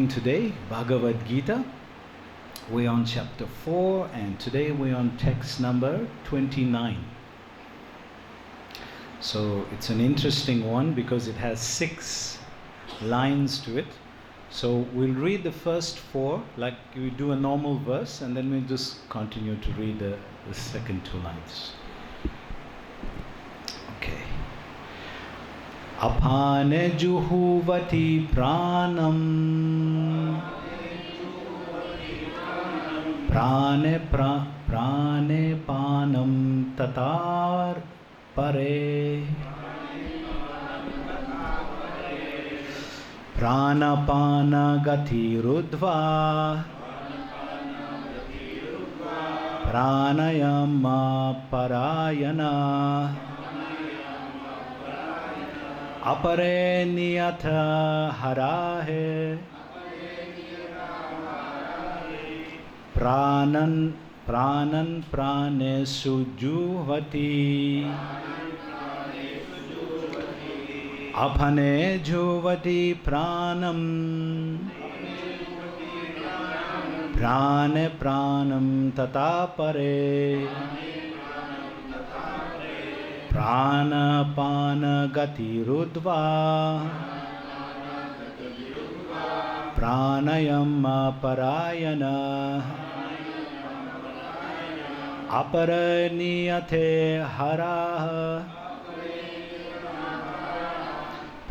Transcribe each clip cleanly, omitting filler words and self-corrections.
today, Bhagavad-Gita. We're on chapter 4 and today we're on text number 29. So it's an interesting one because it has 6 lines to it. So we'll read the first 4 like we do a normal verse, and then we'll just continue to read the second 2 lines. Okay. Apane juhuvati pranam prane panam tatar pare pranapana gatirudva pranayama parayana अपरे नियत हरा है प्राणन प्राणे सुजुहति अपने जुवति प्राणम प्राणम तथा परे प्राणपान गतिरुद्वा प्राणयम परायण अपरनियते हराः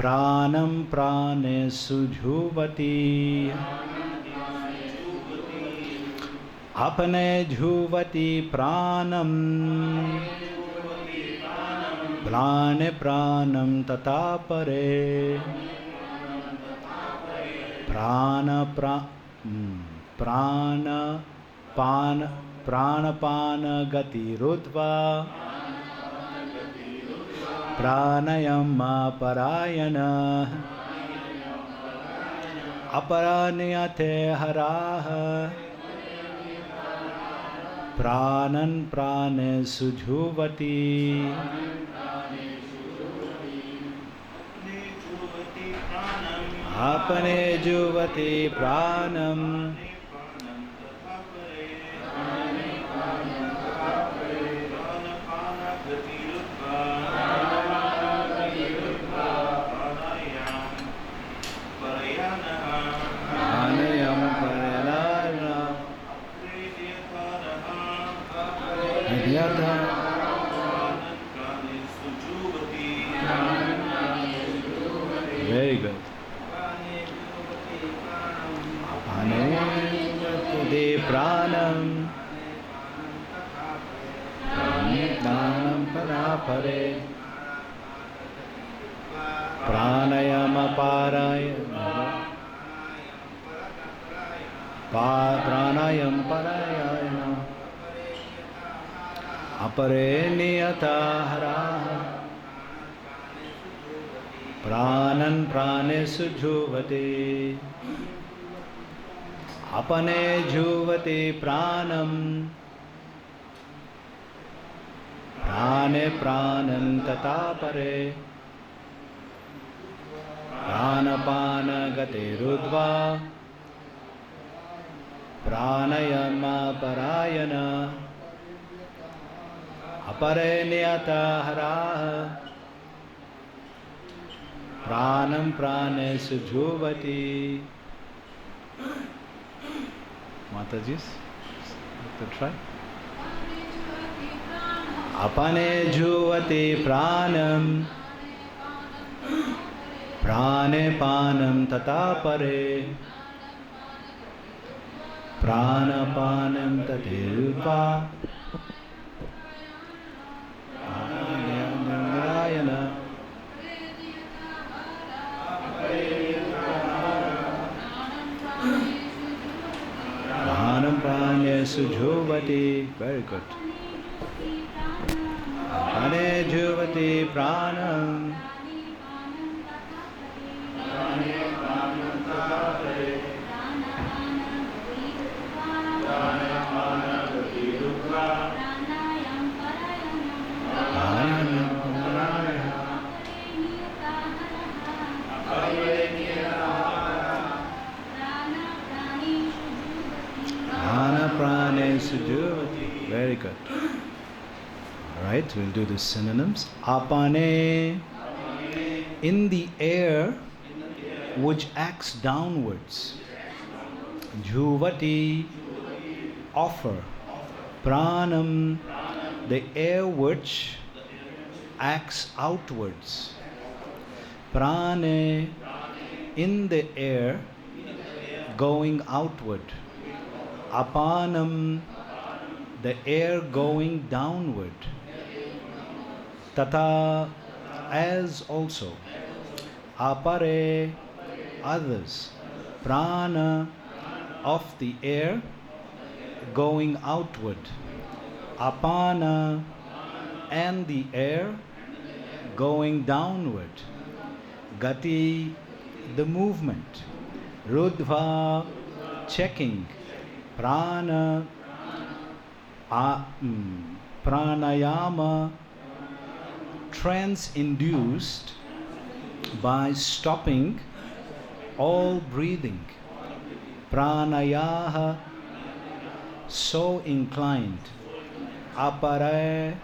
प्राणं प्राणे सुजुवति अपने जुवति प्राणं प्राणं तथा परे प्राणपान गतिरुद्वा प्राणयम परायण अपरनियते हराः प्राणं प्राणे सुजुवति अपने जुवति प्राणम प्राणायाम Very good. Apane pranam pranam parapare pranayama parayana pranayam parayana apare niyata haraha प्राणन प्राणे सुजुवते अपने जुवते प्राणम प्राणे प्राणं तथा परे प्राणपान गतिरुद्वा प्राणयम परायण अपरे नियता हराः प्राणं प्राणे सुजुवति Mataji's to try अपने जुवति प्राणं प्राणे पानं तथा परे प्राणपानं तथैवा नारायण प्राणं प्राणे सुजुवति. Very good. प्राणे जुवति प्राणं sujuvati. Very good. Alright, we'll do the synonyms. Apane, in the air which acts downwards. Juvati, offer. Pranam, the air which acts outwards. Prane, in the air going outward. Apanam, the air going downward. Tata, as also. Apare, others. Prana, of the air going outward. Apana, and the air going downward. Gati, the movement. Rudva, checking. Prana, pranayama, trance-induced by stopping all breathing. Pranayaha, so inclined. Apare,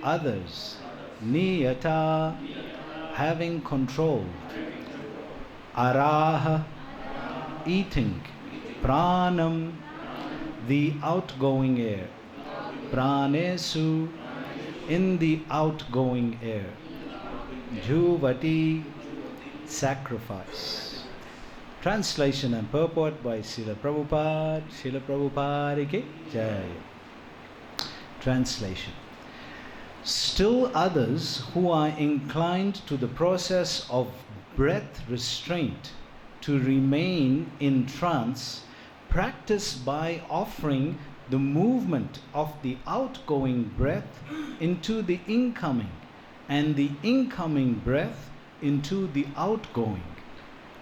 others. Niyata, having controlled. Araha, eating. Pranam, the outgoing air. Pranesu, in the outgoing air. Juvati, sacrifice. Translation and purport by Srila Prabhupada. Srila Prabhupada ki Jai. Translation. Still others who are inclined to the process of breath restraint to remain in trance practice by offering the movement of the outgoing breath into the incoming and the incoming breath into the outgoing,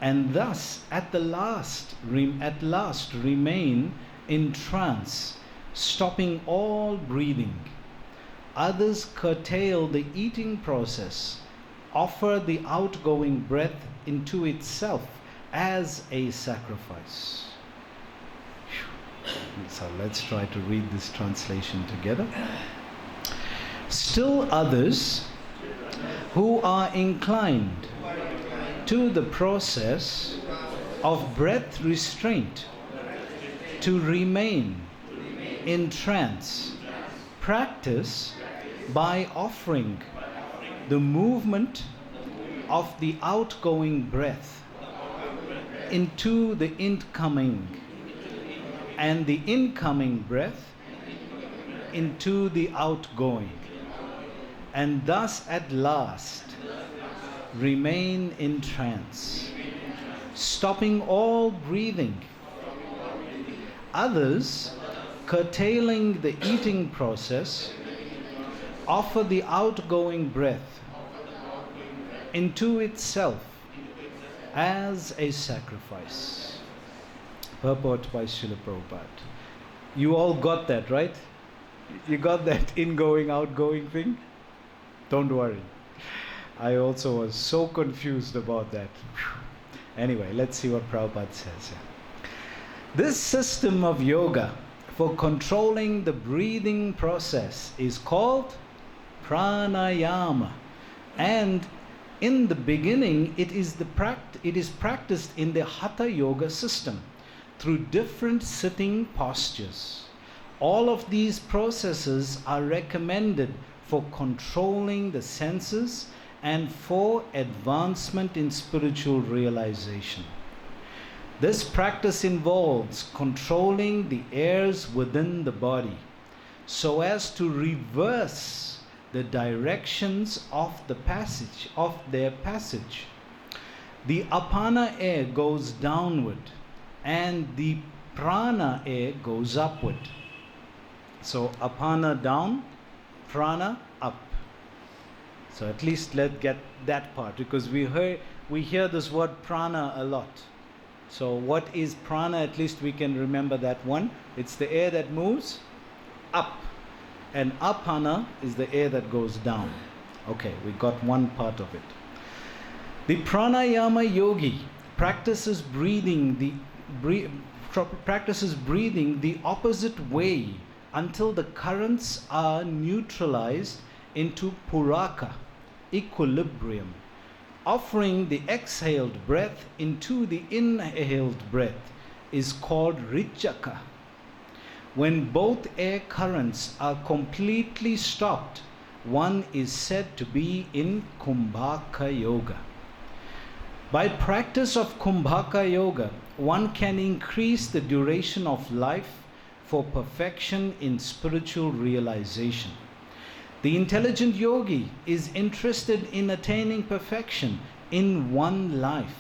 and thus at last remain in trance, stopping all breathing. Others curtail the eating process, offer the outgoing breath into itself as a sacrifice. So let's try to read this translation together. Still others who are inclined to the process of breath restraint to remain in trance practice by offering the movement of the outgoing breath into the incoming and the incoming breath into the outgoing, and thus at last remain in trance, stopping all breathing. Others, curtailing the eating process, offer the outgoing breath into itself as a sacrifice. Purport by Srila Prabhupada. You all got that, right? You got that ingoing, outgoing thing? Don't worry. I also was so confused about that. Anyway, let's see what Prabhupada says here. This system of yoga for controlling the breathing process is called pranayama, and in the beginning it is practiced in the hatha yoga system through different sitting postures. All of these processes are recommended for controlling the senses and for advancement in spiritual realization. This practice involves controlling the airs within the body so as to reverse the directions of their passage. The apana air goes downward and the prana air goes upward. So apana down, prana up. So at least let's get that part, because we hear this word prana a lot. So what is prana? At least we can remember that one. It's the air that moves up, and apana is the air that goes down. Okay, we got one part of it. The pranayama yogi practices breathing practices breathing the opposite way until the currents are neutralized into puraka, equilibrium. Offering the exhaled breath into the inhaled breath is called rijaka. When both air currents are completely stopped, one is said to be in Kumbhaka Yoga. By practice of Kumbhaka Yoga, one can increase the duration of life for perfection in spiritual realization. The intelligent yogi is interested in attaining perfection in one life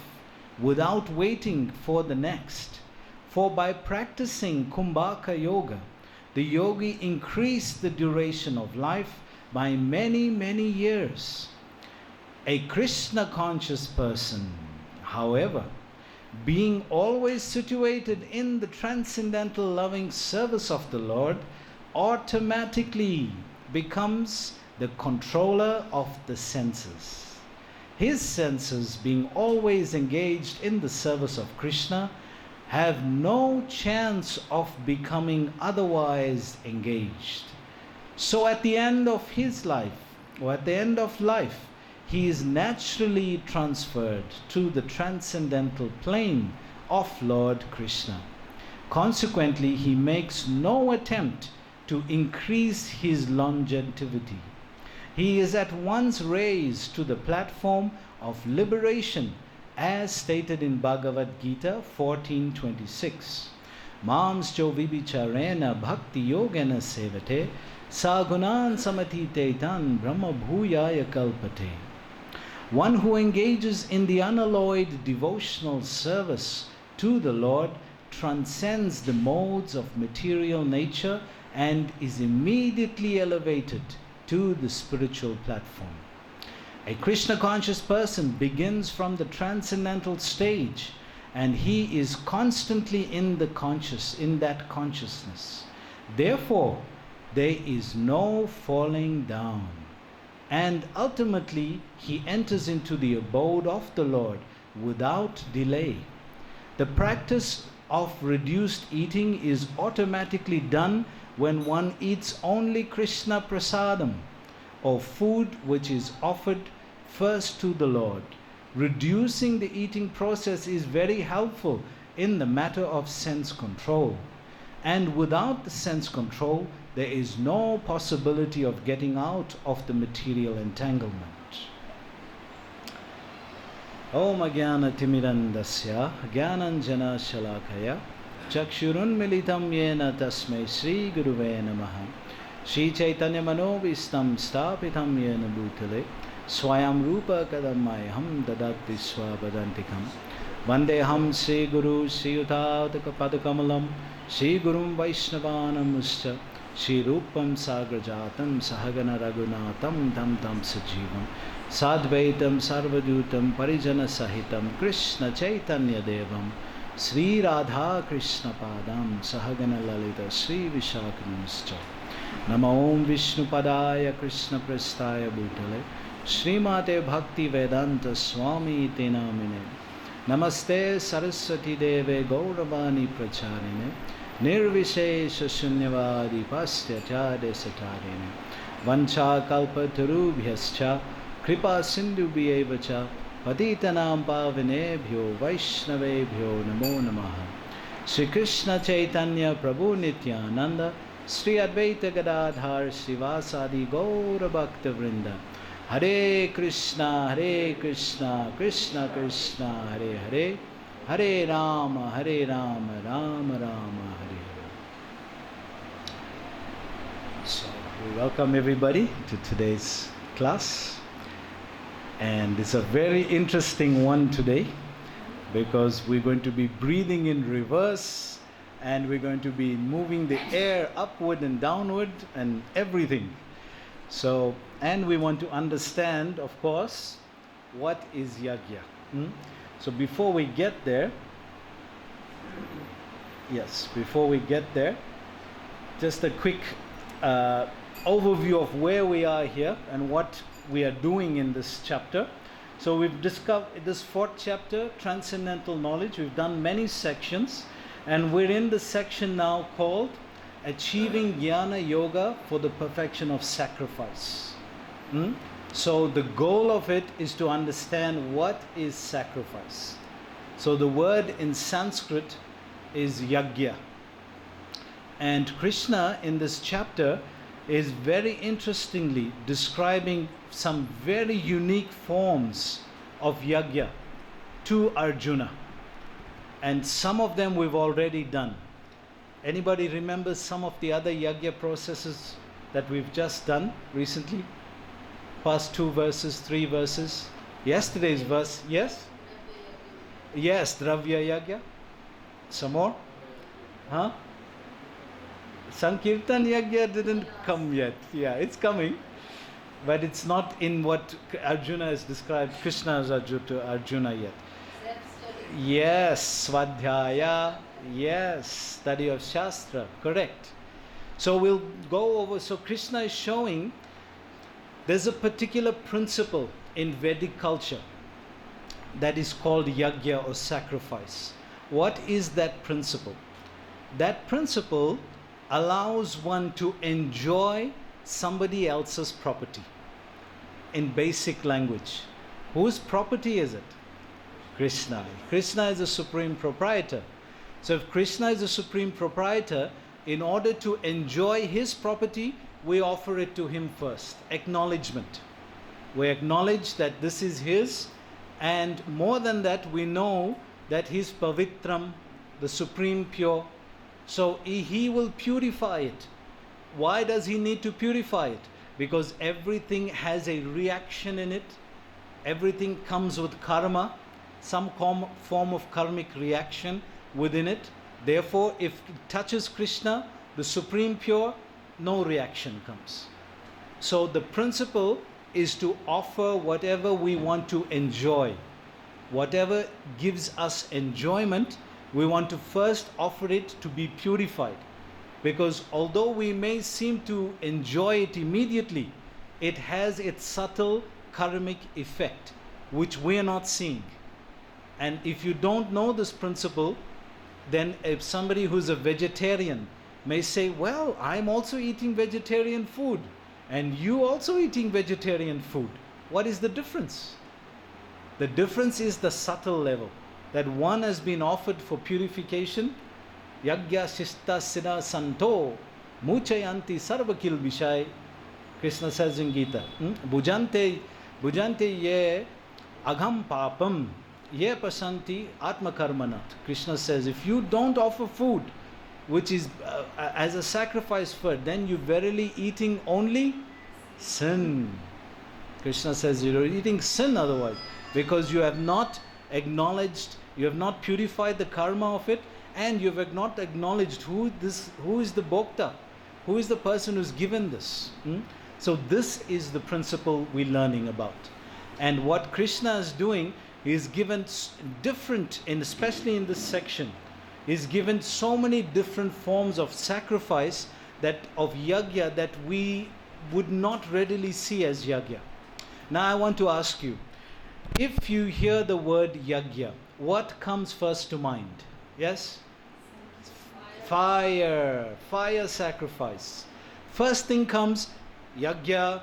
without waiting for the next. For by practicing Kumbhaka Yoga, the yogi increased the duration of life by many, many years. A Krishna conscious person, however, being always situated in the transcendental loving service of the Lord, automatically becomes the controller of the senses. His senses, being always engaged in the service of Krishna, have no chance of becoming otherwise engaged. So at the end of his life, or at the end of life, he is naturally transferred to the transcendental plane of Lord Krishna. Consequently, he makes no attempt to increase his longevity. He is at once raised to the platform of liberation, as stated in Bhagavad-Gita 14:26. Mamscho vibicharena bhakti-yogena sevate sagunan samatitetan brahma bhuyaya kalpate. One who engages in the unalloyed devotional service to the Lord transcends the modes of material nature and is immediately elevated to the spiritual platform. A Krishna conscious person begins from the transcendental stage, and he is constantly in that consciousness. Therefore, there is no falling down, and ultimately he enters into the abode of the Lord without delay. The practice of reduced eating is automatically done when one eats only Krishna prasadam, or food which is offered first to the Lord. Reducing the eating process is very helpful in the matter of sense control. And without the sense control, there is no possibility of getting out of the material entanglement. Om Jnana Timirandasya Jnananjana Shalakaya Chakshurun Militam Yena Tasmai Sri Guruve Namaha Shri Chaitanya Manovistam Stapitam Yena Bhutale Swayam Rupa Kadamayam Dadati Swabadantikam Vandeham Sri Guru Sri Utataka Padakamalam Sri Gurum Vaishnavanam Muscha Shri Rupam Sagrajatam Sahagana Raghunatam Tam Tam Sajivam Sadvaitam Sarvadutam Parijana Sahitam Krishna Chaitanya Devam Sri Radha Krishna Padam Sahagana Lalita Sri Vishakhanamscha Nama Om Vishnu Padaya Krishna Prestaya Bhutale Srimate Bhakti Vedanta Swami Iti Namine Namaste Saraswati Deve Gauravani Pracharine Nirvishesha Shunyavadi Pastyachade Satarine Vancha Kalpa Tarubhyascha Kripa Sindhu Bhyevacha Patitanam Pavanebhyo Vaishnavebhyo Namo Namaha Sri Krishna Chaitanya Prabhu Nityananda Sri Advaita Gadadhar Srivasadi Gaura Bhakta Vrinda Hare Krishna Krishna Krishna Hare Hare Hare Rama Rama Rama Hare. So we welcome everybody to today's class, and it's a very interesting one today because we're going to be breathing in reverse, and we're going to be moving the air upward and downward and everything. So, and we want to understand, of course, what is yajna. So before we get there, just a quick overview of where we are here and what we are doing in this chapter. So we've discovered this fourth chapter, Transcendental Knowledge. We've done many sections. And we're in the section now called Achieving Jnana Yoga for the Perfection of Sacrifice. So the goal of it is to understand what is sacrifice. So the word in Sanskrit is yagya. And Krishna in this chapter is very interestingly describing some very unique forms of yagya to Arjuna. And some of them we've already done. Anybody remember some of the other yagya processes that we've just done recently? Past 2 verses, 3 verses. Yesterday's verse, yes? Yes, Dravya Yagya. Some more? Huh? Sankirtan Yagya didn't come yet. Yeah, it's coming. But it's not in what Arjuna has described, Krishna as Arjuna yet. Yes, Swadhyaya. Yes, study of Shastra. Correct. So we'll go over. So Krishna is showing there's a particular principle in Vedic culture that is called yagya or sacrifice. What is that principle? That principle allows one to enjoy somebody else's property in basic language. Whose property is it? Krishna. Krishna is the supreme proprietor. So if Krishna is the supreme proprietor, in order to enjoy his property, we offer it to him first. Acknowledgement. We acknowledge that this is his, and more than that, we know that he's pavitram, the supreme pure. So he will purify it. Why does he need to purify it? Because everything has a reaction in it. Everything comes with karma, some form of karmic reaction within it. Therefore, if it touches Krishna, the supreme pure, no reaction comes. So the principle is to offer whatever we want to enjoy. Whatever gives us enjoyment, we want to first offer it to be purified. Because although we may seem to enjoy it immediately, it has its subtle karmic effect, which we are not seeing. And if you don't know this principle, then if somebody who's a vegetarian may say, well, I'm also eating vegetarian food, and you also eating vegetarian food. What is the difference? The difference is the subtle level, that one has been offered for purification. Yagya shista sina santo muchayanti sarvakil vishai. Krishna says in Gita, bhujante ye agham papam ye pasanti atma karmanat. Krishna says, if you don't offer food which is as a sacrifice for it, then you're verily eating only sin. Krishna says you're eating sin otherwise, because you have not acknowledged, you have not purified the karma of it, and you have not acknowledged who is the bhokta, who is the person who's given this. So this is the principle we're learning about. And what Krishna is doing is given different, especially in this section, is given so many different forms of sacrifice, that of yagya, that we would not readily see as yagya. Now I want to ask you, if you hear the word yagya, what comes first to mind? Yes? Fire sacrifice. First thing comes yagya,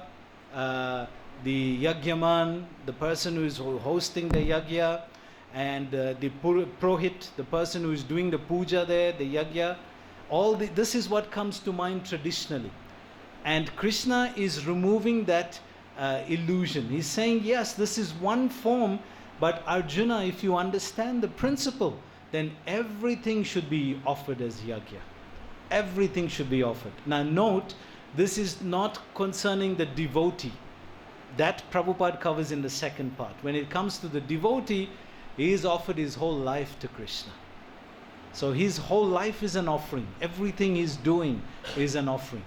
the yagyaman, the person who is hosting the yagya, and the prohit, the person who is doing the puja there, the yagya. This is what comes to mind traditionally. And Krishna is removing that illusion. He's saying, yes, this is one form, but Arjuna, if you understand the principle, then everything should be offered as yagya. Everything should be offered. Now note, this is not concerning the devotee. That Prabhupada covers in the second part. When it comes to the devotee, he is offered his whole life to Krishna. So his whole life is an offering. Everything he's doing is an offering.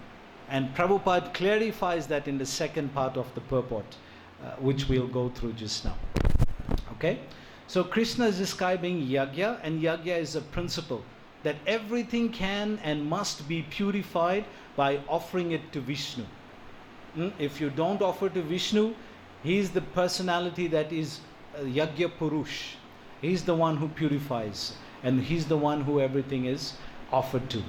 And Prabhupada clarifies that in the second part of the purport, which we'll go through just now. Okay? So Krishna is describing yagya, and yagya is a principle that everything can and must be purified by offering it to Vishnu. If you don't offer to Vishnu, he is the personality that is Yagya Purush. He is the one who purifies. and he's the one who everything is offered to.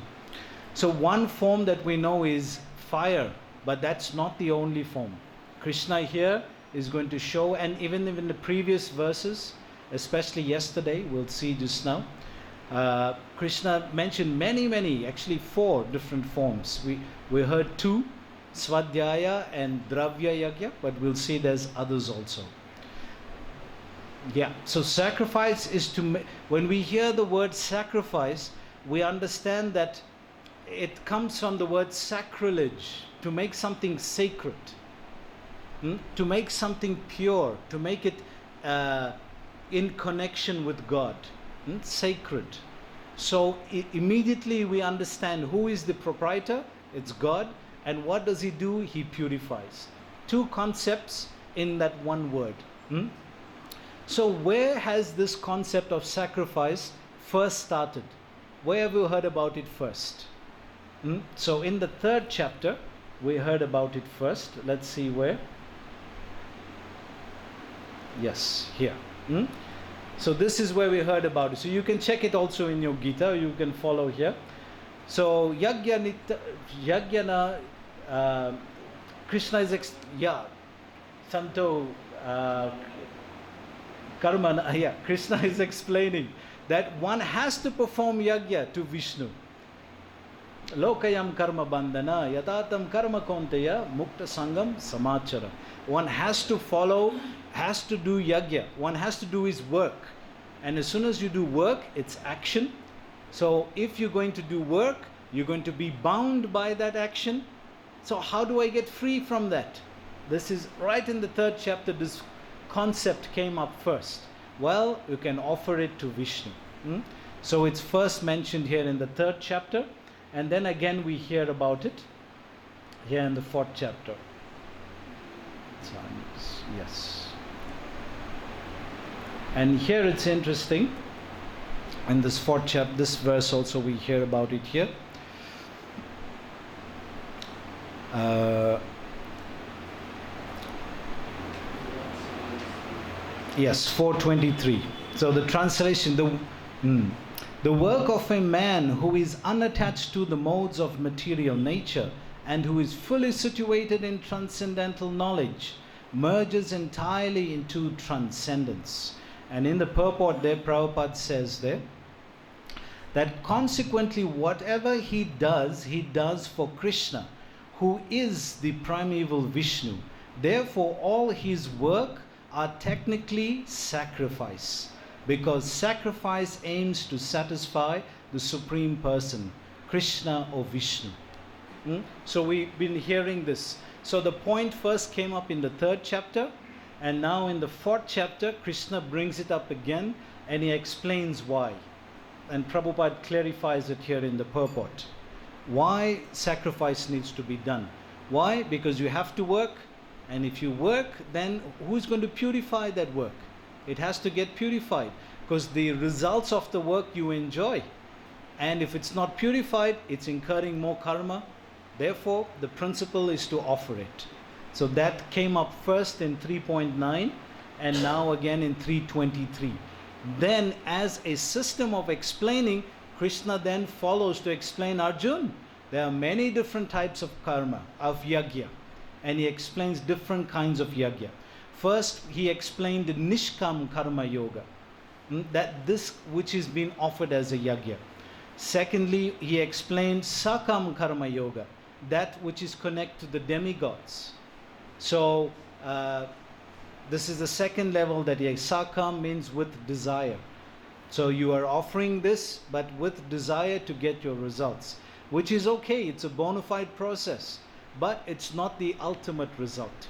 So one form that we know is fire, but that's not the only form. Krishna here is going to show, and even in the previous verses, especially yesterday, we'll see just now, Krishna mentioned many, actually 4 different forms. We heard 2, Svadhyaya and Dravya Yagya, but we'll see there's others also. Yeah, so sacrifice is to, when we hear the word sacrifice, we understand that it comes from the word sacrilege, to make something sacred, to make something pure, to make it in connection with God, sacred. So immediately we understand who is the proprietor. It's God. And what does he do? He purifies. 2 concepts in that one word. So where has this concept of sacrifice first started? Where have you heard about it first? So in the 3rd chapter, we heard about it first. Let's see where. Yes, here. So this is where we heard about it. So you can check it also in your Gita. You can follow here. So Yagyana, Krishna is Santo Karma. Krishna is explaining that one has to perform yagya to Vishnu. Lokayam karma bandhana yatatam karma konteya mukta sangam samachara. One has to follow, has to do yagya. One has to do his work. And as soon as you do work, it's action. So if you're going to do work, you're going to be bound by that action. So how do I get free from that? This is right in the 3rd chapter, this concept came up first. Well, you can offer it to Vishnu. So it's first mentioned here in the 3rd chapter, and then again we hear about it here in the 4th chapter. Yes. And here it's interesting. In this 4th chapter, this verse also we hear about it here. Yes, 4:23. So the translation, the work of a man who is unattached to the modes of material nature and who is fully situated in transcendental knowledge merges entirely into transcendence. And in the purport there, Prabhupada says there that consequently whatever he does for Krishna, who is the primeval Vishnu. Therefore all his work are technically sacrifice, because sacrifice aims to satisfy the Supreme Person, Krishna or Vishnu. So we've been hearing this. So the point first came up in the 3rd chapter, and now in the 4th chapter, Krishna brings it up again, and he explains why. And Prabhupada clarifies it here in the purport. Why sacrifice needs to be done. Why? Because you have to work, and if you work, then who's going to purify that work? It has to get purified, because the results of the work you enjoy. And if it's not purified, it's incurring more karma. Therefore, the principle is to offer it. So that came up first in 3.9 and now again in 3.23. Then as a system of explaining, Krishna then follows to explain Arjuna. There are many different types of karma, of yagya. And he explains different kinds of yagya. First, he explained the Nishkam Karma Yoga. That this which is being offered as a yagya. Secondly, he explained Sakam Karma Yoga. That which is connected to the demigods. So, this is the second level that Sakam means with desire. So you are offering this, but with desire to get your results. Which is okay, it's a bona fide process. But it's not the ultimate result.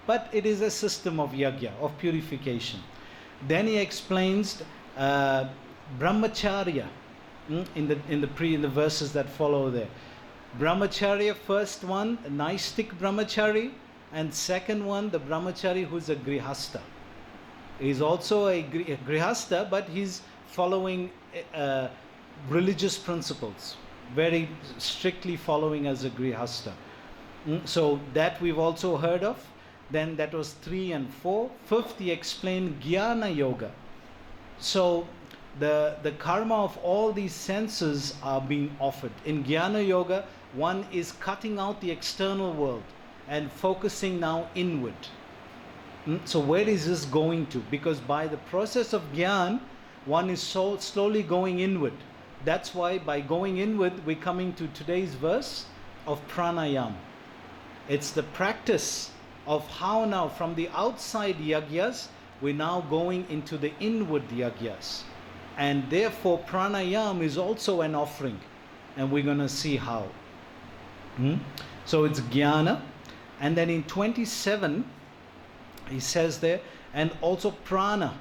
But it is a system of yagya, of purification. Then he explains brahmacharya in the verses that follow there. Brahmacharya, first one, a Naistic brahmachari, and second one, the brahmachari who's a grihasta. He's also a grihasta, but he's following religious principles, very strictly following as a grihasta. So that we've also heard of. Then that was 3 and 4. Fifth, he explained Jnana Yoga. So the karma of all these senses are being offered. In Jnana Yoga, one is cutting out the external world and focusing now inward. So where is this going to? Because by the process of Jnana, one is so slowly going inward. That's why by going inward, we're coming to today's verse of pranayam. It's the practice of how now from the outside yajnas, we're now going into the inward yajnas. And therefore pranayam is also an offering. And we're going to see how. So it's jnana. And then in 27, he says there, and also prana.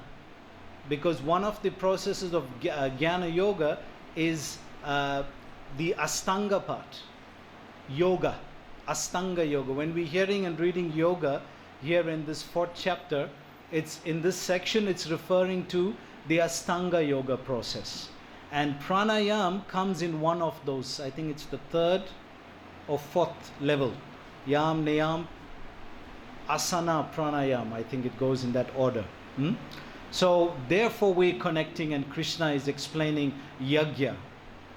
Because one of the processes of Jnana Yoga is the Astanga part. Yoga. Astanga Yoga. When we're hearing and reading yoga here in this 4th chapter, it's in this section it's referring to the Astanga Yoga process. And pranayam comes in one of those. I think it's the 3rd or 4th level. Yam, niyam, asana, pranayam. I think it goes in that order. So therefore we're connecting, and Krishna is explaining yajna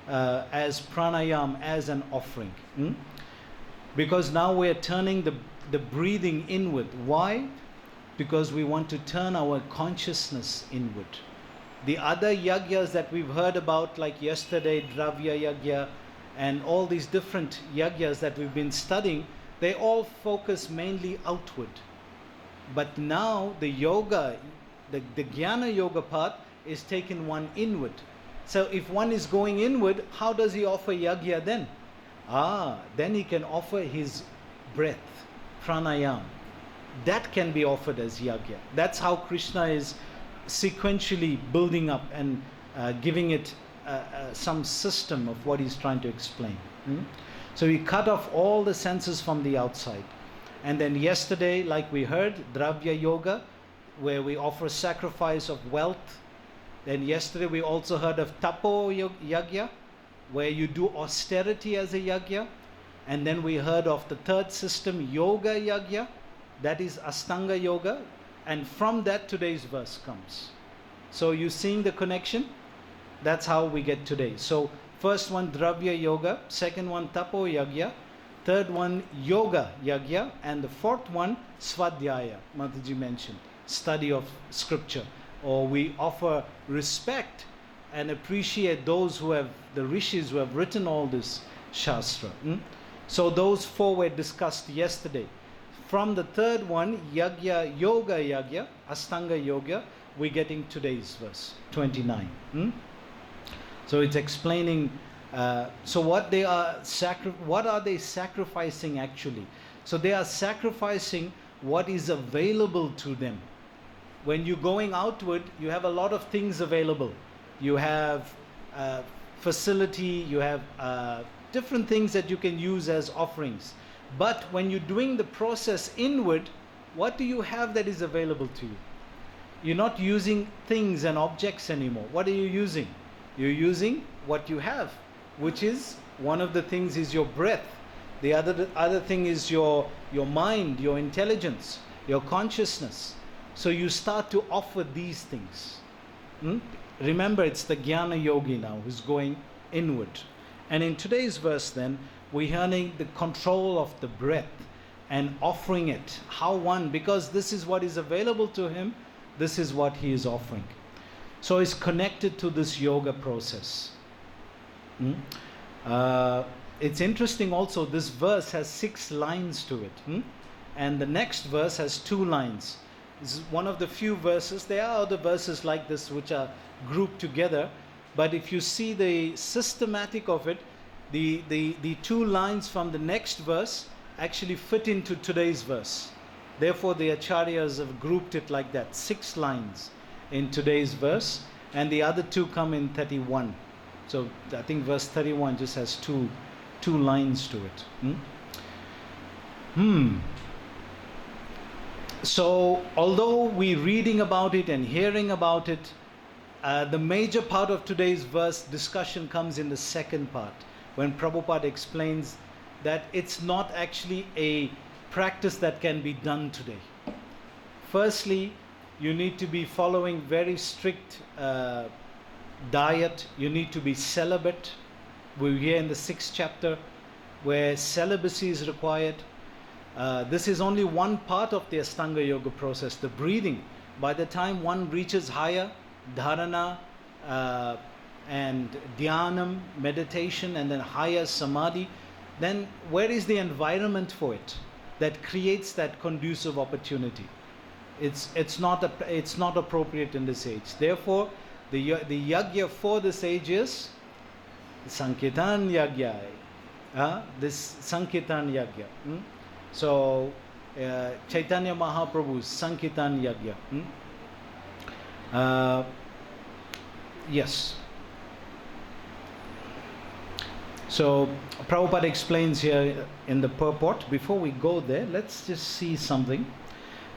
as pranayam, as an offering. Because now we're turning the breathing inward. Why? Because we want to turn our consciousness inward. The other yajnas that we've heard about, like yesterday, Dravya Yajna, and all these different yajnas that we've been studying, they all focus mainly outward. But now the yoga, the Jnana Yoga part is taken one inward. So if one is going inward, how does he offer yajna then? Then he can offer his breath, pranayam. That can be offered as yajna. That's how Krishna is sequentially building up and giving it some system of what he's trying to explain. So we cut off all the senses from the outside. And then yesterday, like we heard, Dravya Yoga, where we offer sacrifice of wealth. Then yesterday we also heard of Tapo Yajna, where you do austerity as a yajna. And then we heard of the 3rd system, Yoga Yajna, that is Astanga Yoga. And from that today's verse comes. So you seeing the connection? That's how we get today. So first one Dravya Yoga, second one Tapo Yajna, third one Yoga Yajna, and the 4th one Svadhyaya, Mataji mentioned, study of scripture. Or we offer respect and appreciate those who have, the rishis who have written all this shastra. So those 4 were discussed yesterday. From the 3rd one, Yajna, Yoga Yajna, Astanga Yoga, we're getting today's verse, 29. So it's explaining, so what are they sacrificing actually? So they are sacrificing what is available to them. When you're going outward, you have a lot of things available. You have facility, you have different things that you can use as offerings. But when you're doing the process inward, what do you have that is available to you? You're not using things and objects anymore. What are you using? You're using what you have, which is, one of the things is your breath. The other thing is your mind, your intelligence, your consciousness. So you start to offer these things. Remember, it's the Jnana Yogi now who's going inward. And in today's verse then, we're learning the control of the breath and offering it. How one, because this is what is available to him, this is what he is offering. So it's connected to this yoga process. It's interesting also, this verse has 6 lines to it. And the next verse has 2 lines. This is one of the few verses. There are other verses like this which are grouped together. But if you see the systematic of it, the 2 lines from the next verse actually fit into today's verse. Therefore the acharyas have grouped it like that. 6 lines in today's verse, and the other 2 come in 31. So I think verse 31 just has two lines to it. So although we're reading about it and hearing about it, the major part of today's verse discussion comes in the second part, when Prabhupada explains that it's not actually a practice that can be done today. Firstly, you need to be following very strict diet, you need to be celibate. We're here in the 6th chapter where celibacy is required. This is only one part of the Ashtanga Yoga process, the breathing. By the time one reaches higher, dharana and dhyanam, meditation, and then higher samadhi, then where is the environment for it that creates that conducive opportunity? It's not appropriate in this age. Therefore, the yagya for this age is Sankirtan Yagya. This Sankirtan Yagya. So, Chaitanya Mahaprabhu's Sankirtan Yagya. Yes. So, Prabhupada explains here in the purport. Before we go there, let's just see something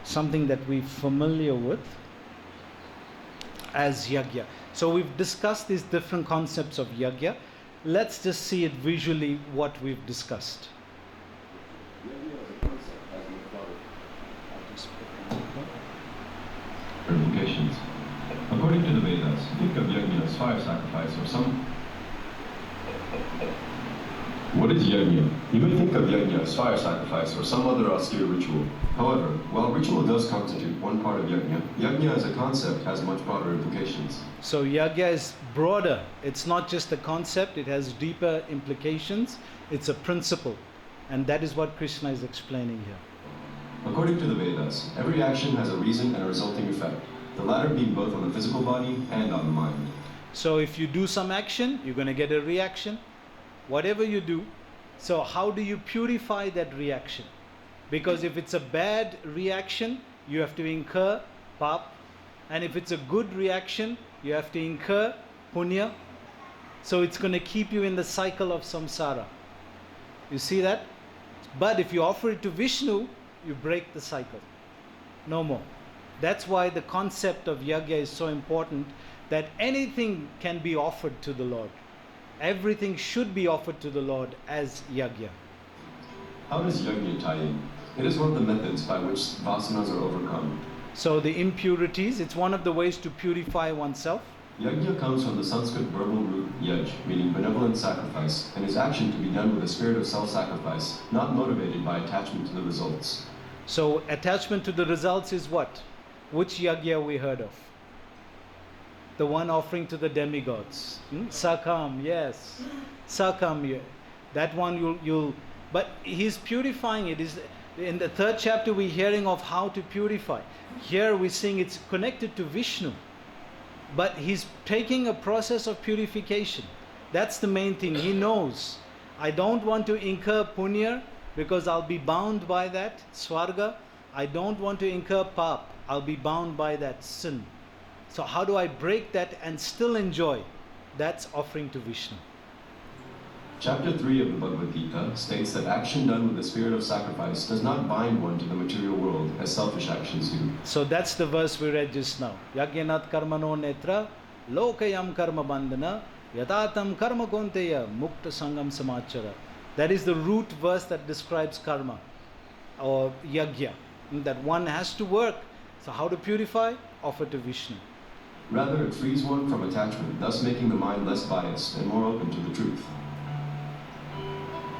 that we're familiar with as Yagya. So, we've discussed these different concepts of Yagya. Let's just see it visually what we've discussed. Implications. According to the Vedas, think of yajna as fire sacrifice or some. What is yajna? You may think of yajna as fire sacrifice or some other austere ritual. However, while ritual does constitute one part of yajna, yajna as a concept has much broader implications. So yajna is broader. It's not just a concept, it has deeper implications. It's a principle. And that is what Krishna is explaining here. According to the Vedas, every action has a reason and a resulting effect, the latter being both on the physical body and on the mind. So if you do some action, you're going to get a reaction. Whatever you do, so how do you purify that reaction? Because if it's a bad reaction, you have to incur pap. And if it's a good reaction, you have to incur punya. So it's going to keep you in the cycle of samsara. You see that? But if you offer it to Vishnu, you break the cycle. No more. That's why the concept of yagya is so important, that anything can be offered to the Lord. Everything should be offered to the Lord as yagya. How does yajna tie in? It is one of the methods by which vasanas are overcome. So the impurities, it's one of the ways to purify oneself. Yajna comes from the Sanskrit verbal root yaj, meaning benevolent sacrifice, and is action to be done with a spirit of self-sacrifice, not motivated by attachment to the results. So attachment to the results is what? Which yagya we heard of? The one offering to the demigods. Sakam, yes. Sakam, yeah. That one you'll but he's purifying it. In the 3rd chapter we're hearing of how to purify. Here we're seeing it's connected to Vishnu. But he's taking a process of purification. That's the main thing. He knows, I don't want to incur punya because I'll be bound by that, swarga. I don't want to incur pap. I'll be bound by that sin. So how do I break that and still enjoy? That's offering to Vishnu. Chapter 3 of the Bhagavad-Gita states that action done with the spirit of sacrifice does not bind one to the material world as selfish actions do. So that's the verse we read just now. Yagyanat karmano netra lokayam karma bandhana yatatam karma konteya mukta sangam samachara. That is the root verse that describes karma or yagya. That one has to work. So how to purify? Offer to Vishnu. Rather, it frees one from attachment, thus making the mind less biased and more open to the truth.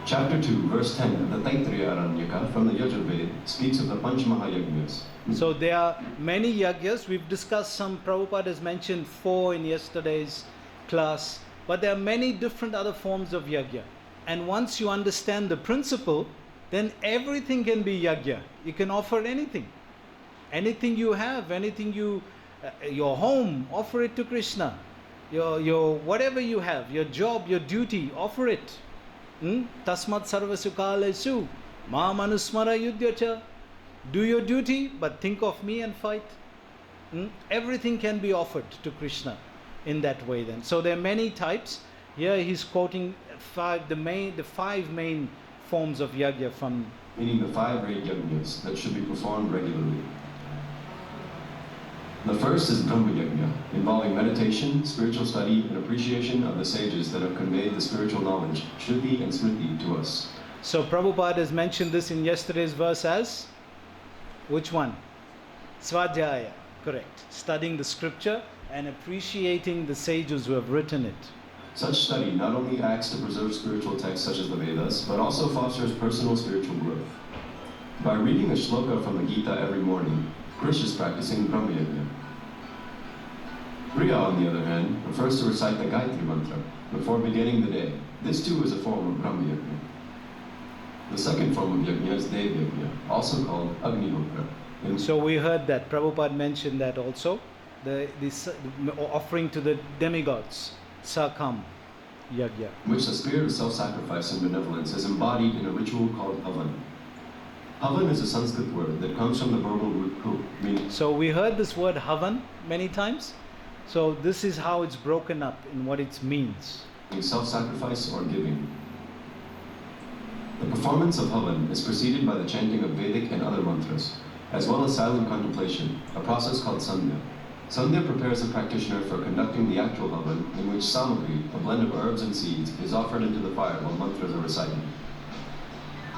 Chapter 2, verse 10 of the Taittiriya Aranyaka from the Yajurveda speaks of the Panchmahayagnas. So there are many yagyas. We've discussed some. Prabhupada has mentioned 4 in yesterday's class. But there are many different other forms of yagya. And once you understand the principle, then everything can be yagya. You can offer anything. Anything you have, anything your home, offer it to Krishna. Your whatever you have, your job, your duty, offer it. Tasmat sarvasukalesu ma manusmara yudhyacha. Do your duty, but think of me and fight. Everything can be offered to Krishna in that way then. So there are many types. Here he's quoting the 5 main forms of yagya from... Meaning the 5 great yajnas that should be performed regularly. The first is Brahma Yajna, involving meditation, spiritual study, and appreciation of the sages that have conveyed the spiritual knowledge, Shruti and Smriti, to us. So Prabhupada has mentioned this in yesterday's verse as, which one? Svadhyaya, correct. Studying the scripture and appreciating the sages who have written it. Such study not only acts to preserve spiritual texts such as the Vedas, but also fosters personal spiritual growth. By reading a shloka from the Gita every morning, Krish is practicing Brahma Yajna. Priya, on the other hand, prefers to recite the Gayatri mantra before beginning the day. This too is a form of Brahma Yajna. The second form of Yajna is Dev Yajna, also called Agnihotra. So we heard that Prabhupada mentioned that also, the offering to the demigods, Sakam Yajna. Which the spirit of self-sacrifice and benevolence is embodied in a ritual called Havan. Havan is a Sanskrit word that comes from the verbal root hu, meaning... So we heard this word Havan many times. So this is how it's broken up in what it means. Self-sacrifice or giving. The performance of Havan is preceded by the chanting of Vedic and other mantras, as well as silent contemplation, a process called Sandhya. Sandhya prepares the practitioner for conducting the actual Havan, in which samagri, a blend of herbs and seeds, is offered into the fire while mantras are recited.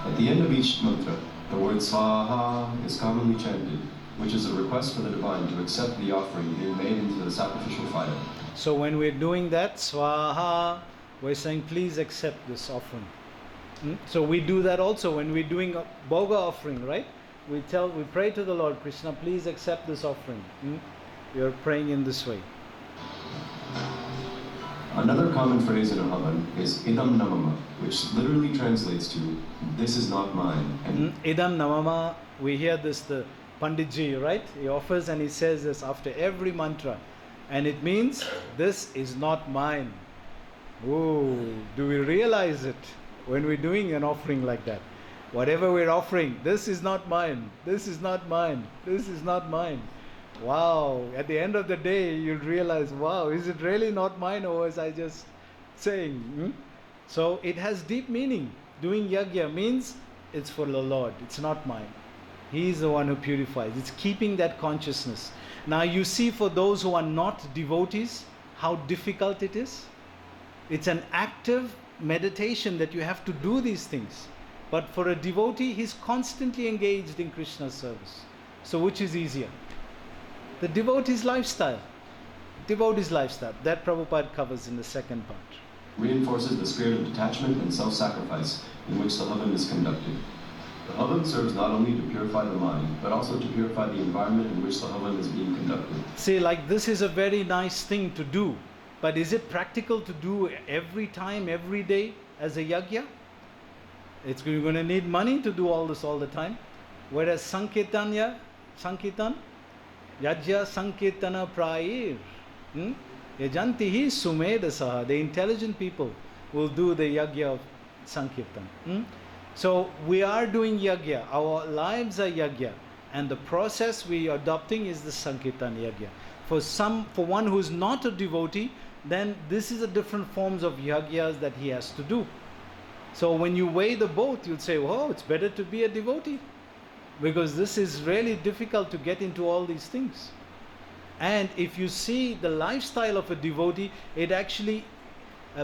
At the end of each mantra, the word Swaha is commonly chanted, which is a request for the divine to accept the offering being made into the sacrificial fire. So when we're doing that, Swaha, we're saying, please accept this offering. So we do that also when we're doing a Bhoga offering, right? We pray to the Lord, Krishna, please accept this offering. We are praying in this way. Another common phrase in a Havan is Idam Namama, which literally translates to, this is not mine. And Idam Namama, we hear this, the Panditji, right? He offers and he says this after every mantra. And it means, this is not mine. Ooh, do we realize it when we're doing an offering like that? Whatever we're offering, this is not mine, this is not mine, this is not mine. Wow, at the end of the day, you'll realize, wow, is it really not mine, or was I just saying? So it has deep meaning. Doing yajna means it's for the Lord, it's not mine. He is the one who purifies. It's keeping that consciousness. Now you see, for those who are not devotees, how difficult it is. It's an active meditation that you have to do these things. But for a devotee, he's constantly engaged in Krishna's service. So which is easier? The devotee's lifestyle. Devotee's lifestyle. That Prabhupada covers in the second part. Reinforces the spirit of detachment and self-sacrifice in which the Havan is conducted. The Havan serves not only to purify the mind, but also to purify the environment in which the Havan is being conducted. See, like this is a very nice thing to do. But is it practical to do every time, every day as a yajna? You're going to need money to do all this all the time. Whereas Sankirtan, yajna Sankirtana prayir. Yajantihi sumedasaha. The intelligent people will do the yajna of Sankirtan. So we are doing yajna. Our lives are yajna. And the process we are adopting is the Sankirtan yajna. For one who is not a devotee, then this is a different forms of yajnas that he has to do. So when you weigh the both, you'll say, oh, it's better to be a devotee. Because this is really difficult to get into all these things. And if you see the lifestyle of a devotee, it actually,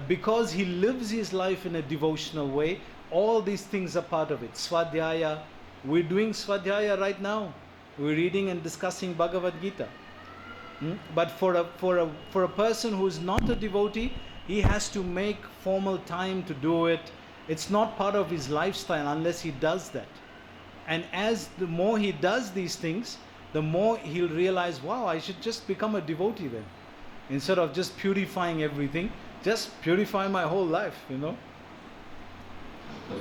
because he lives his life in a devotional way, all these things are part of it. Swadhyaya, we're doing Swadhyaya right now. We're reading and discussing Bhagavad-Gita. But for a person who is not a devotee, he has to make formal time to do it. It's not part of his lifestyle unless he does that. And as the more he does these things, the more he'll realize, wow, I should just become a devotee then. Instead of just purifying everything, just purify my whole life, The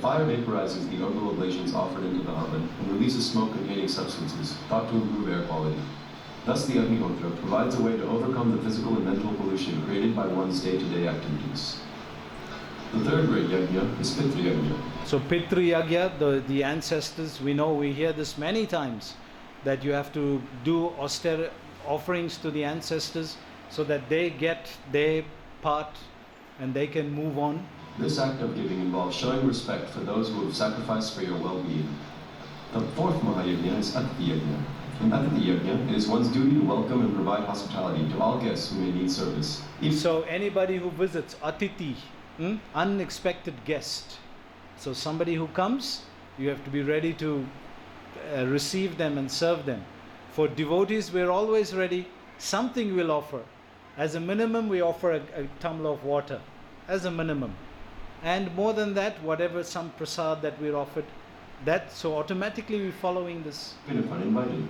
fire vaporizes the herbal oblations offered into the oven and releases smoke-containing substances, thought to improve air quality. Thus the Agnihotra provides a way to overcome the physical and mental pollution created by one's day-to-day activities. The third great yajna is Pitru Yajna. So Pitru Yajna, the ancestors, we hear this many times, that you have to do austere offerings to the ancestors so that they get their part and they can move on. This act of giving involves showing respect for those who have sacrificed for your well-being. The fourth Mahayajna is Atiti Yajna. In Atiti Yajna, it is one's duty to welcome and provide hospitality to all guests who may need service. So anybody who visits, Atiti, unexpected guest. So somebody who comes, you have to be ready to receive them and serve them. For devotees, we're always ready. Something we'll offer. As a minimum, we offer a tumbler of water, as a minimum. And more than that, whatever some prasad that we're offered, that, so automatically we're following this. Uninvited.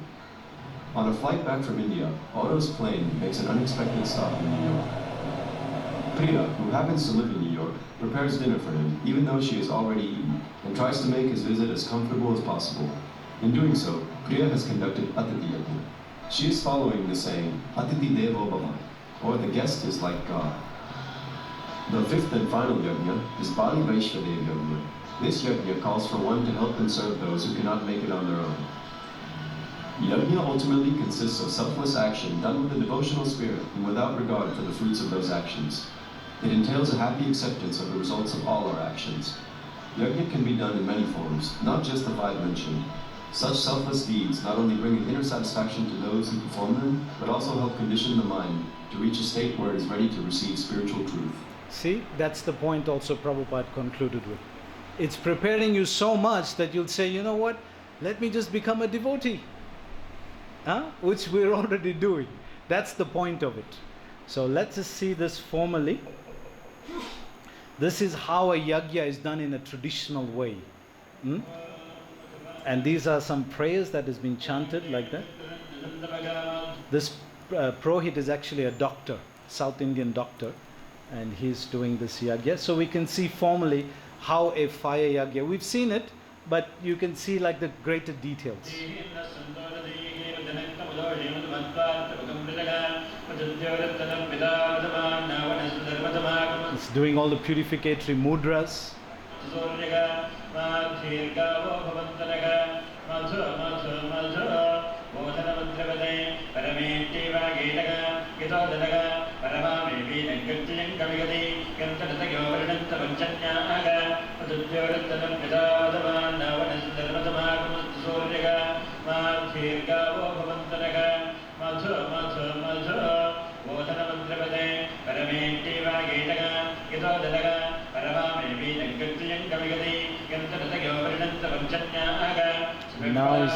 On a flight back from India, Otto's plane makes an unexpected stop in New York. Priya, who happens to live in New York, prepares dinner for him, even though she has already eaten, and tries to make his visit as comfortable as possible. In doing so, Priya has conducted Atiti Yajna. She is following the saying, Atiti Devo Bhava, or the guest is like God. The fifth and final yajna is Bali Vaishvadev Yajna. This yajna calls for one to help and serve those who cannot make it on their own. Yajna ultimately consists of selfless action done with a devotional spirit and without regard for the fruits of those actions. It entails a happy acceptance of the results of all our actions. Yajna can be done in many forms, not just the 5 mentioned. Such selfless deeds not only bring an inner satisfaction to those who perform them, but also help condition the mind to reach a state where it is ready to receive spiritual truth. See, that's the point also Prabhupada concluded with. It's preparing you so much that you'll say, you know what, let me just become a devotee. Which we're already doing. That's the point of it. So let's just see this formally. This is how a yajna is done in a traditional way. And these are some prayers that has been chanted like that. This Prohit is actually a doctor, South Indian doctor, and he's doing this yajna. So we can see formally how a fire yajna, we've seen it, but you can see like the greater details. It's doing all the purificatory mudras. Now is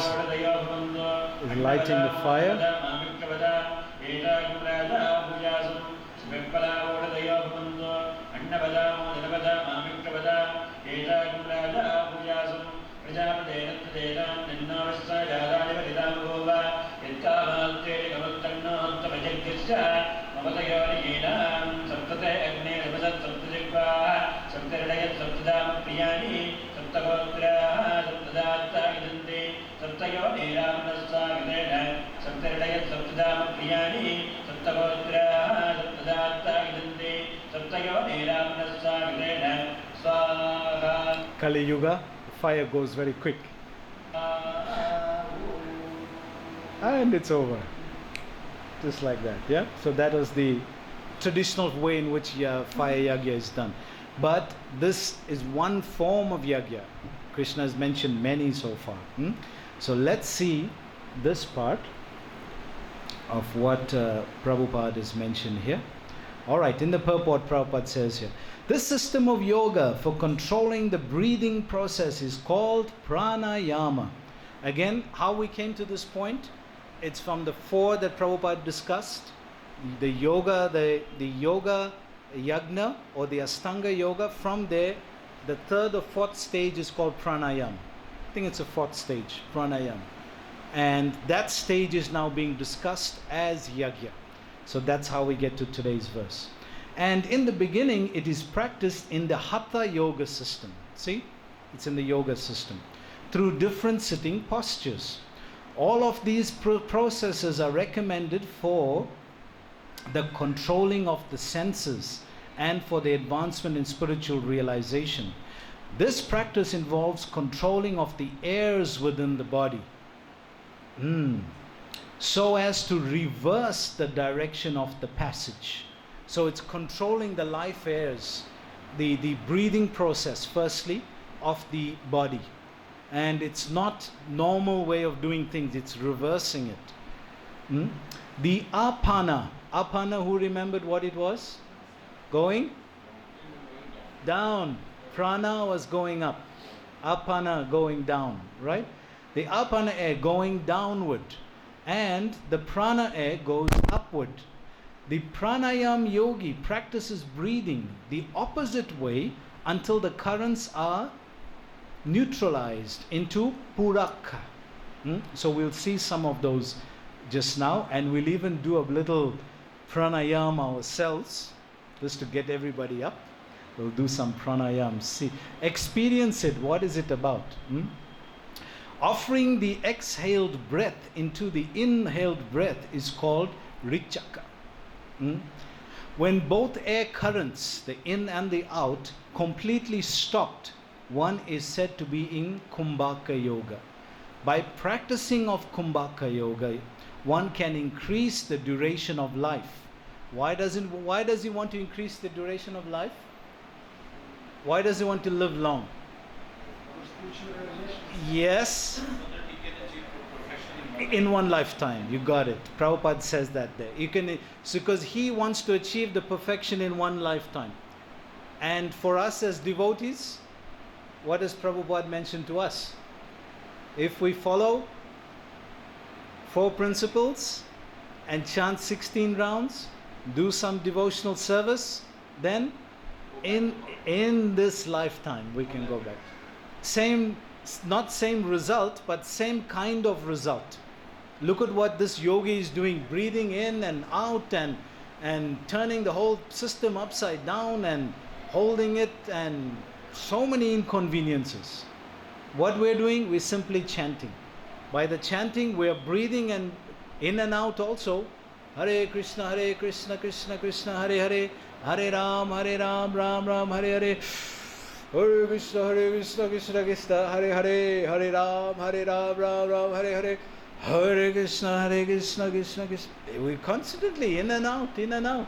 lighting the fire. Kali Yuga, the fire goes very quick. And it's over. Just like that, yeah? So that was the traditional way in which fire yajna is done. But this is one form of yajna. Krishna has mentioned many so far. So let's see this part of what Prabhupada is mentioned here. Alright, in the purport Prabhupada says here, this system of yoga for controlling the breathing process is called pranayama. Again, how we came to this point? It's from the 4 that Prabhupada discussed. The yoga, the yoga yajna or the Astanga yoga. From there, the 3rd or 4th stage is called pranayama. I think it's a 4th stage, pranayama. And that stage is now being discussed as yajna. So that's how we get to today's verse. And in the beginning, it is practiced in the Hatha yoga system. See, it's in the yoga system through different sitting postures. All of these processes are recommended for the controlling of the senses and for the advancement in spiritual realization. This practice involves controlling of the airs within the body, so as to reverse the direction of the passage. So it's controlling the life airs, the breathing process firstly of the body. And it's not normal way of doing things, it's reversing it. The apana, who remembered what it was? Going down. Prana was going up, apana going down, right? The apana air going downward, and the prana air goes upward. The pranayam yogi practices breathing the opposite way until the currents are neutralized into puraka. So we'll see some of those just now, and we'll even do a little pranayam ourselves just to get everybody up. We'll do some pranayam. See, experience it. What is it about? Offering the exhaled breath into the inhaled breath is called richaka. When both air currents, the in and the out, completely stopped, one is said to be in kumbhaka yoga. By practicing of kumbhaka yoga, one can increase the duration of life. Why does he want to increase the duration of life? Why does he want to live long? Yes. In one lifetime, you got it. Prabhupada says that there. Because he wants to achieve the perfection in one lifetime. And for us as devotees, what does Prabhupada mention to us? If we follow 4 principles and chant 16 rounds, do some devotional service, then in this lifetime we can go back. Not same result, but same kind of result. Look at what this yogi is doing, breathing in and out and turning the whole system upside down and holding it, and so many inconveniences. What we're doing, we're simply chanting. By the chanting, we're breathing and in and out also. Hare Krishna, Krishna Krishna, Hare Hare, Hare Ram, Ram Ram, Hare Hare. Hare Krishna, Krishna Krishna, Hare Hare, Hare Ram, Ram Ram, Hare Hare. Hare Krishna, Krishna Krishna. We're constantly in and out, in and out.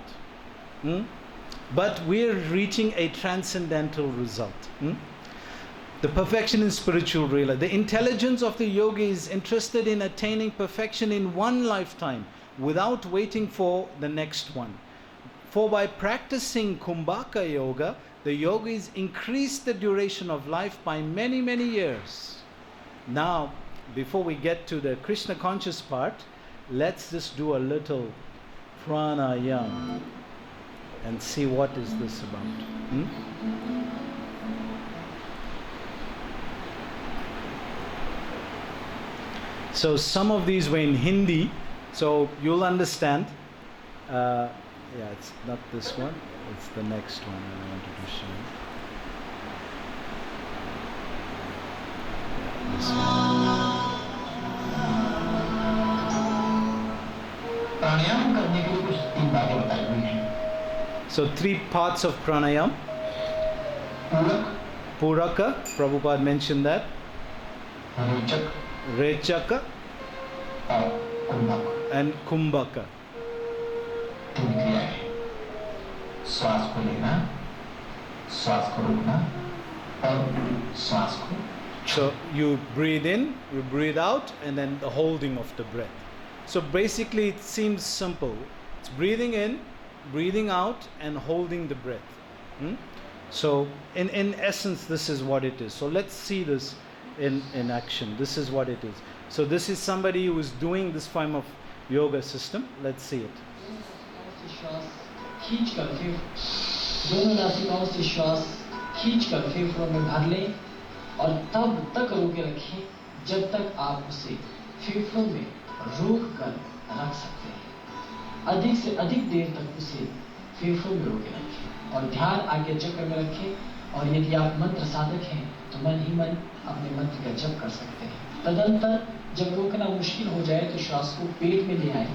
But we're reaching a transcendental result. The perfection in spiritual realization. The intelligence of the yogi is interested in attaining perfection in one lifetime without waiting for the next one. For by practicing kumbhaka yoga, the yogis increase the duration of life by many, many years. Now, before we get to the Krishna conscious part, let's just do a little pranayam and see what is this about. So some of these were in Hindi, so you'll understand. Yeah, it's not this one, it's the next one I wanted to show you. Yeah, this one. प्राणायाम करने के लिए कुछ 3 बातें बताई हुई हैं. So 3 parts of pranayam. Puraka, Prabhupada mentioned that. Rechaka and Kumbhaka. 3 क्रियाएं. श्वास को लेना, श्वास को रोकना और श्वास को. So you breathe in, you breathe out, and then the holding of the breath. So basically it seems simple. It's breathing in, breathing out, and holding the breath. So in essence this is what it is. So let's see this in action. This is what it is. So this is somebody who is doing this form of yoga system. Let's see it. श्वास खींच कर फिर दोनों नासिकाओं से श्वास खींच कर फेफड़ों में भर लें और तब तक रोके रखें जब तक आप उसे फेफड़ों में रोक कर रख सकते हैं. अधिक से अधिक देर तक उसे फेफड़ों में रोके रखें और ध्यान आज्ञा चक्र में रखें. और यदि आप मंत्र साधक हैं तो मन ही मन अपने मंत्र का जप कर सकते हैं. तदंतर जब रोकना मुश्किल हो जाए तो श्वास को पेट में ले आए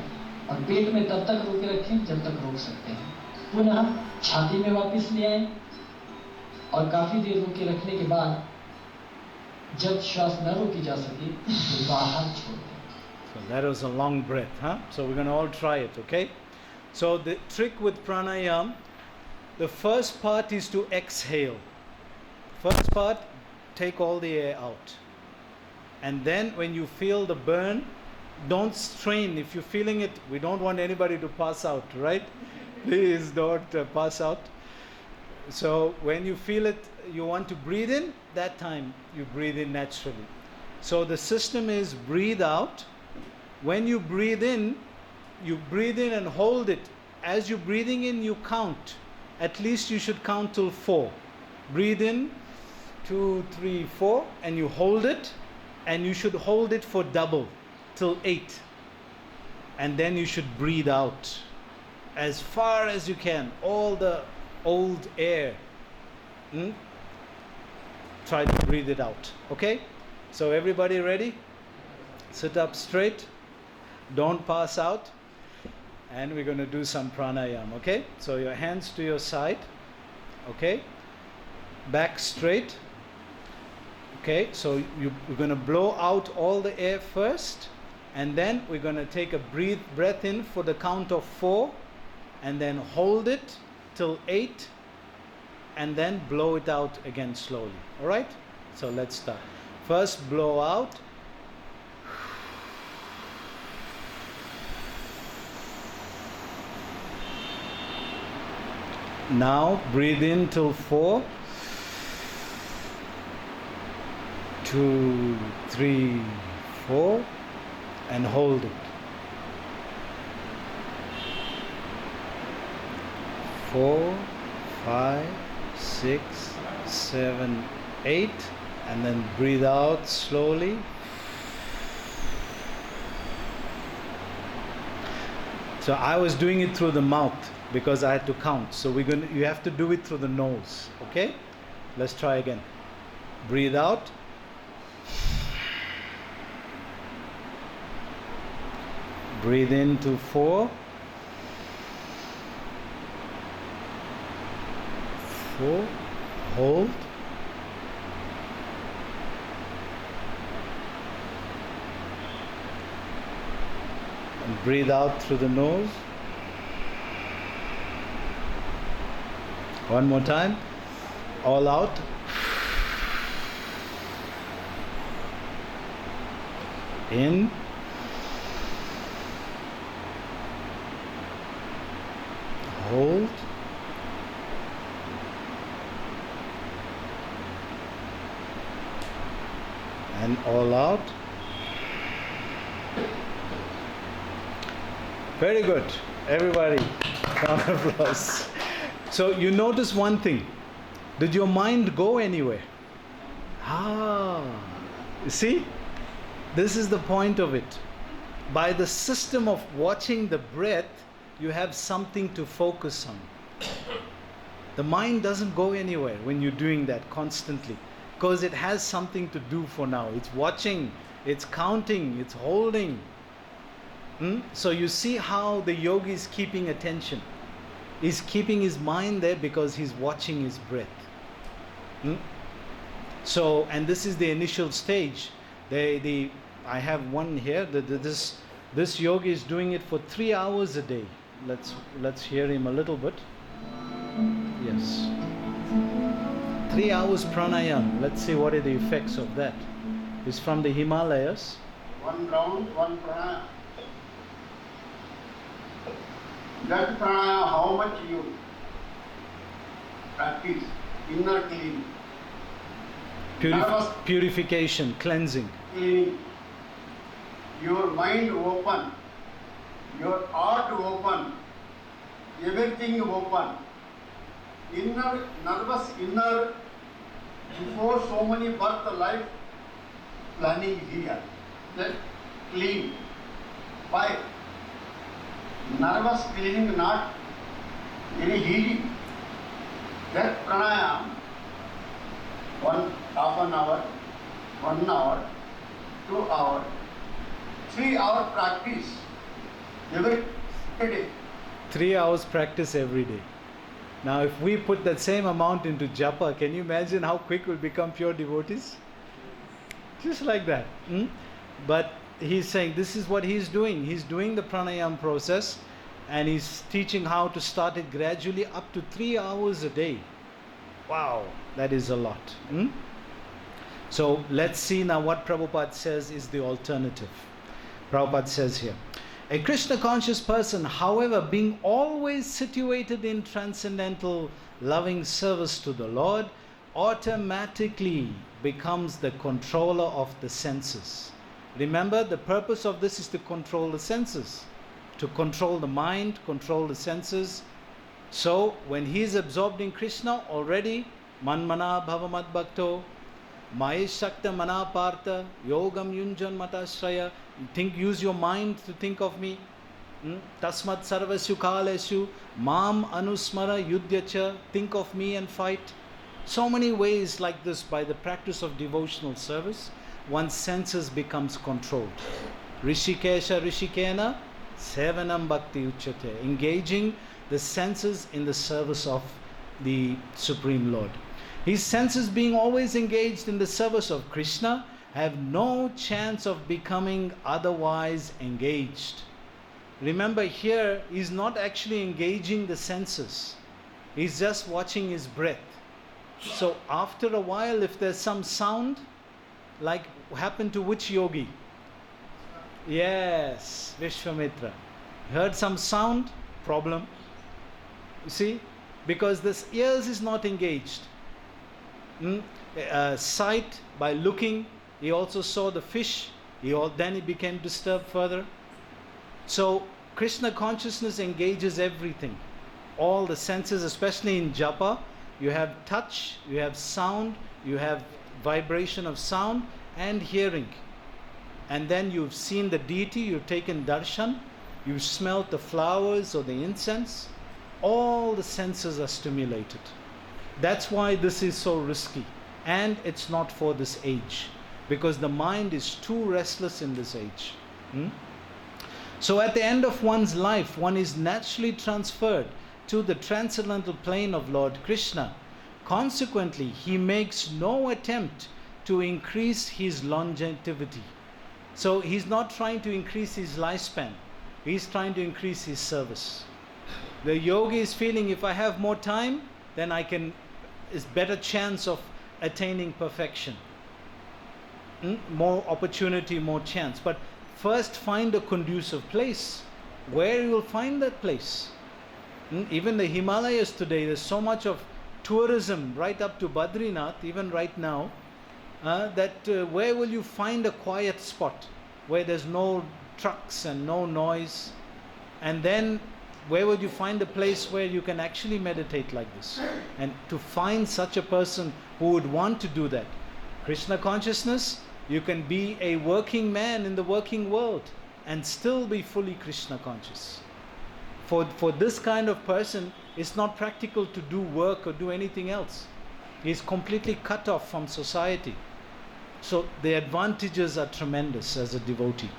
और पेट में तब तक रोके रखें जब तक रोक सकते हैं. पुनः छाती में वापस ले आए और काफी देर रोके रखने के बाद जब श्वास न रोकी जा सके तो बाहर छोड़ दें. So that was a long breath, huh? So we're going to all try it, okay? So the trick with pranayam, the first part is to exhale. First part, take all the air out. And then when you feel the burn, don't strain. If you're feeling it, we don't want anybody to pass out, right? Please don't pass out. So when you feel it, you want to breathe in, that time you breathe in naturally. So the system is breathe out. When you breathe in and hold it as you're breathing in, you count. At least you should count till 4. Breathe in, 2, 3, 4, and you hold it, and you should hold it for double till 8. And then you should breathe out as far as you can, all the old air. Try to breathe it out. Okay? So everybody ready? Sit up straight. Don't pass out. And we're going to do some pranayama. Okay? So your hands to your side. Okay? Back straight. Okay? So we're going to blow out all the air first. And then we're going to take a breath in for the count of 4. And then hold it till 8. And then blow it out again slowly. Alright? So let's start. First blow out. Now breathe in till 4. 2, 3, 4. And hold it. 4, 5, 6, 7, 8, and then breathe out slowly. So I was doing it through the mouth because I had to count. So you have to do it through the nose. Okay? Let's try again. Breathe out. Breathe in to 4. 4. Hold. And breathe out through the nose. One more time. All out. In. Hold. And all out. Very good. Everybody, round of applause. So you notice one thing. Did your mind go anywhere? You see? This is the point of it. By the system of watching the breath, you have something to focus on. The mind doesn't go anywhere when you're doing that constantly, because it has something to do for now. It's watching, it's counting, it's holding. So you see how the yogi is keeping attention. He's keeping his mind there because he's watching his breath. So, and this is the initial stage. I have one here. This yogi is doing it for 3 hours a day. Let's hear him a little bit. Yes. 3 hours pranayama. Let's see what are the effects of that. It's from the Himalayas. One round, one pranayama. That pranayama, how much you practice, inner cleaning. Purification, cleansing. Cleaning. Your mind open, your heart open, everything open. Inner, nervous inner, before so many birth life planning here. That clean. Why? Nervous cleaning, not any healing. That pranayama, half an hour, 1 hour, 2 hours, 3 hour practice every day. 3 hours practice every day. Now if we put that same amount into japa, can you imagine how quick we'll become pure devotees? Just like that. But he's saying this is what he's doing. He's doing the pranayama process and he's teaching how to start it gradually up to 3 hours a day. Wow, that is a lot. So let's see now what Prabhupada says is the alternative. Prabhupada says here, a Krishna conscious person, however, being always situated in transcendental loving service to the Lord, automatically becomes the controller of the senses. Remember, the purpose of this is to control the senses. to control the mind, control the senses. So when he is absorbed in Krishna, already manmana bhavamad bhakto mahesh shakta manapartha yogam yunjan matashraya. Use your mind to think of me. Tasmat sarvasyu kaleshu mam anusmara yudhyacha. Think of me and fight. So many ways like this. By the practice of devotional service, one's senses becomes controlled. Rishikesha rishikena sevanam bhakti uchate. Engaging the senses in the service of the Supreme Lord. His senses being always engaged in the service of Krishna have no chance of becoming otherwise engaged. Remember, here he's not actually engaging the senses. He's just watching his breath. So after a while, if there's some sound, like happened to which yogi? Yes, Vishwamitra. Heard some sound, problem. You see, because this ears is not engaged. Sight, by looking, he also saw the fish. Then he became disturbed further. So Krishna consciousness engages everything, all the senses, especially in japa. You have touch, you have sound, you have vibration of sound and hearing. And then you've seen the deity, you've taken darshan, you've smelt the flowers or the incense. All the senses are stimulated. That's why this is so risky. And it's not for this age, because the mind is too restless in this age. So at the end of one's life, one is naturally transferred to the transcendental plane of Lord Krishna. Consequently, he makes no attempt to increase his longevity. So he's not trying to increase his lifespan. He's trying to increase his service. The yogi is feeling, if I have more time, then is better chance of attaining perfection. More opportunity, more chance. But first find a conducive place. Where you will find that place? Even the Himalayas today, there's so much of tourism right up to Badrinath, even right now, that where will you find a quiet spot where there's no trucks and no noise? And then where would you find a place where you can actually meditate like this? And to find such a person who would want to do that, Krishna consciousness, you can be a working man in the working world and still be fully Krishna conscious. For this kind of person, it's not practical to do work or do anything else. He's completely cut off from society. So the advantages are tremendous as a devotee.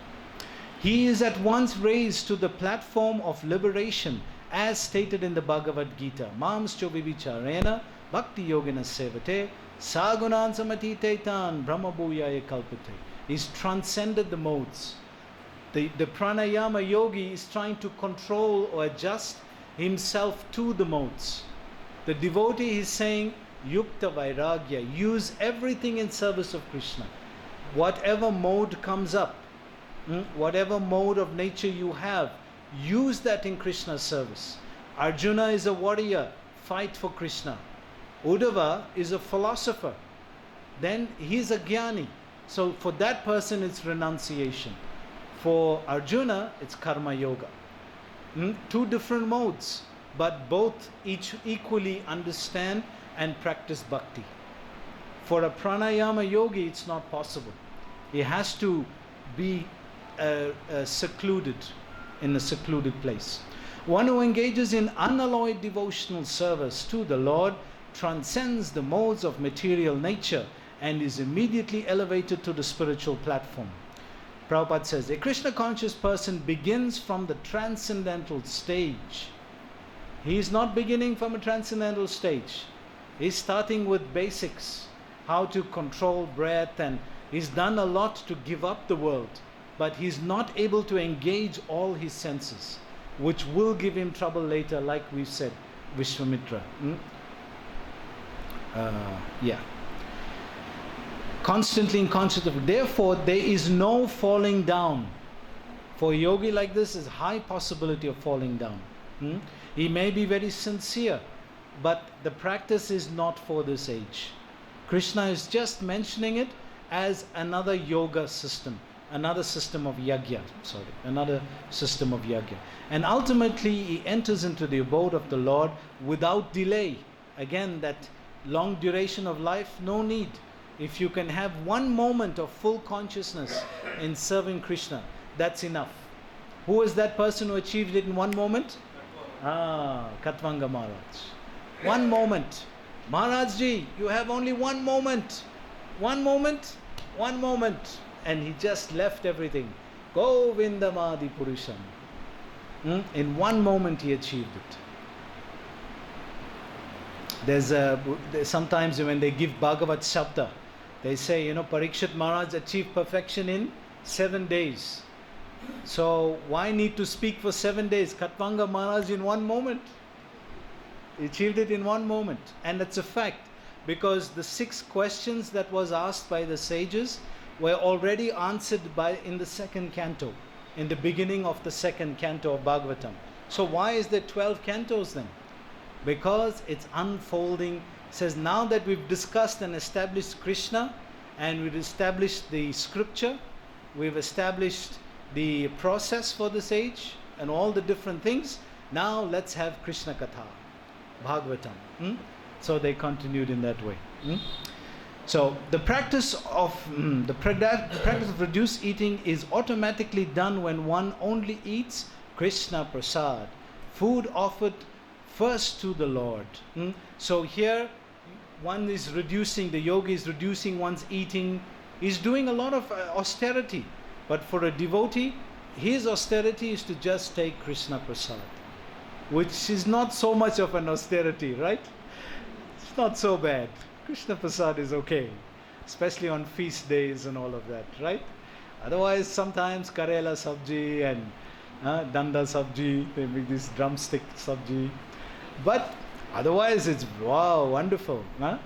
He is at once raised to the platform of liberation as stated in the Bhagavad-Gita. Mamscho vivicharena bhakti-yogena sevate sagunan samatitaitan brahmabhuyaya kalpate. He's transcended the modes. The pranayama yogi is trying to control or adjust himself to the modes. The devotee is saying, yukta vairagya, use everything in service of Krishna. Whatever mode comes up, whatever mode of nature you have, use that in Krishna's service. Arjuna is a warrior, fight for Krishna. Uddhava is a philosopher, then he's a jnani. So for that person it's renunciation. For Arjuna it's karma yoga. Two different modes, but both each equally understand and practice bhakti. For a pranayama yogi it's not possible. He has to be secluded, in a secluded place. One who engages in unalloyed devotional service to the Lord transcends the modes of material nature and is immediately elevated to the spiritual platform. Prabhupada says, a Krishna conscious person begins from the transcendental stage. He is not beginning from a transcendental stage. He's starting with basics, how to control breath, and he's done a lot to give up the world. But he's not able to engage all his senses, which will give him trouble later, like we said, Vishwamitra. Constantly in conscious of it. Therefore, there is no falling down. For a yogi like this, is high possibility of falling down. He may be very sincere, but the practice is not for this age. Krishna is just mentioning it as another yoga system. another system of yagya. Another system of yagya. And ultimately he enters into the abode of the Lord without delay. Again, that long duration of life, no need. If you can have one moment of full consciousness in serving Krishna, that's enough. Who is that person who achieved it in one moment? Katvanga Maharaj. One moment. Maharaj ji, you have only one moment. One moment. And he just left everything. Govindamadi Purusham. In one moment he achieved it. There's sometimes when they give Bhagavad Shabda, they say, Parikshit Maharaj achieved perfection in 7 days. So why need to speak for 7 days? Katvanga Maharaj in one moment. He achieved it in one moment. And that's a fact, because the 6 questions that was asked by the sages were already answered in the 2nd canto, in the beginning of the 2nd canto of Bhagavatam. So why is there 12 cantos then? Because it's unfolding. It says, now that we've discussed and established Krishna, and we've established the scripture, we've established the process for this age and all the different things, now let's have Krishna Katha, Bhagavatam. So they continued in that way. So the practice of reduced eating is automatically done when one only eats Krishna Prasad, food offered first to the Lord. So here one is reducing, the yogi is reducing one's eating, he's doing a lot of austerity. But for a devotee, his austerity is to just take Krishna Prasad, which is not so much of an austerity, right? It's not so bad. Krishna Prasad is okay, especially on feast days and all of that, right? Otherwise, sometimes Karela sabji and Danda sabji, they make this drumstick sabji. But otherwise, it's wow, wonderful.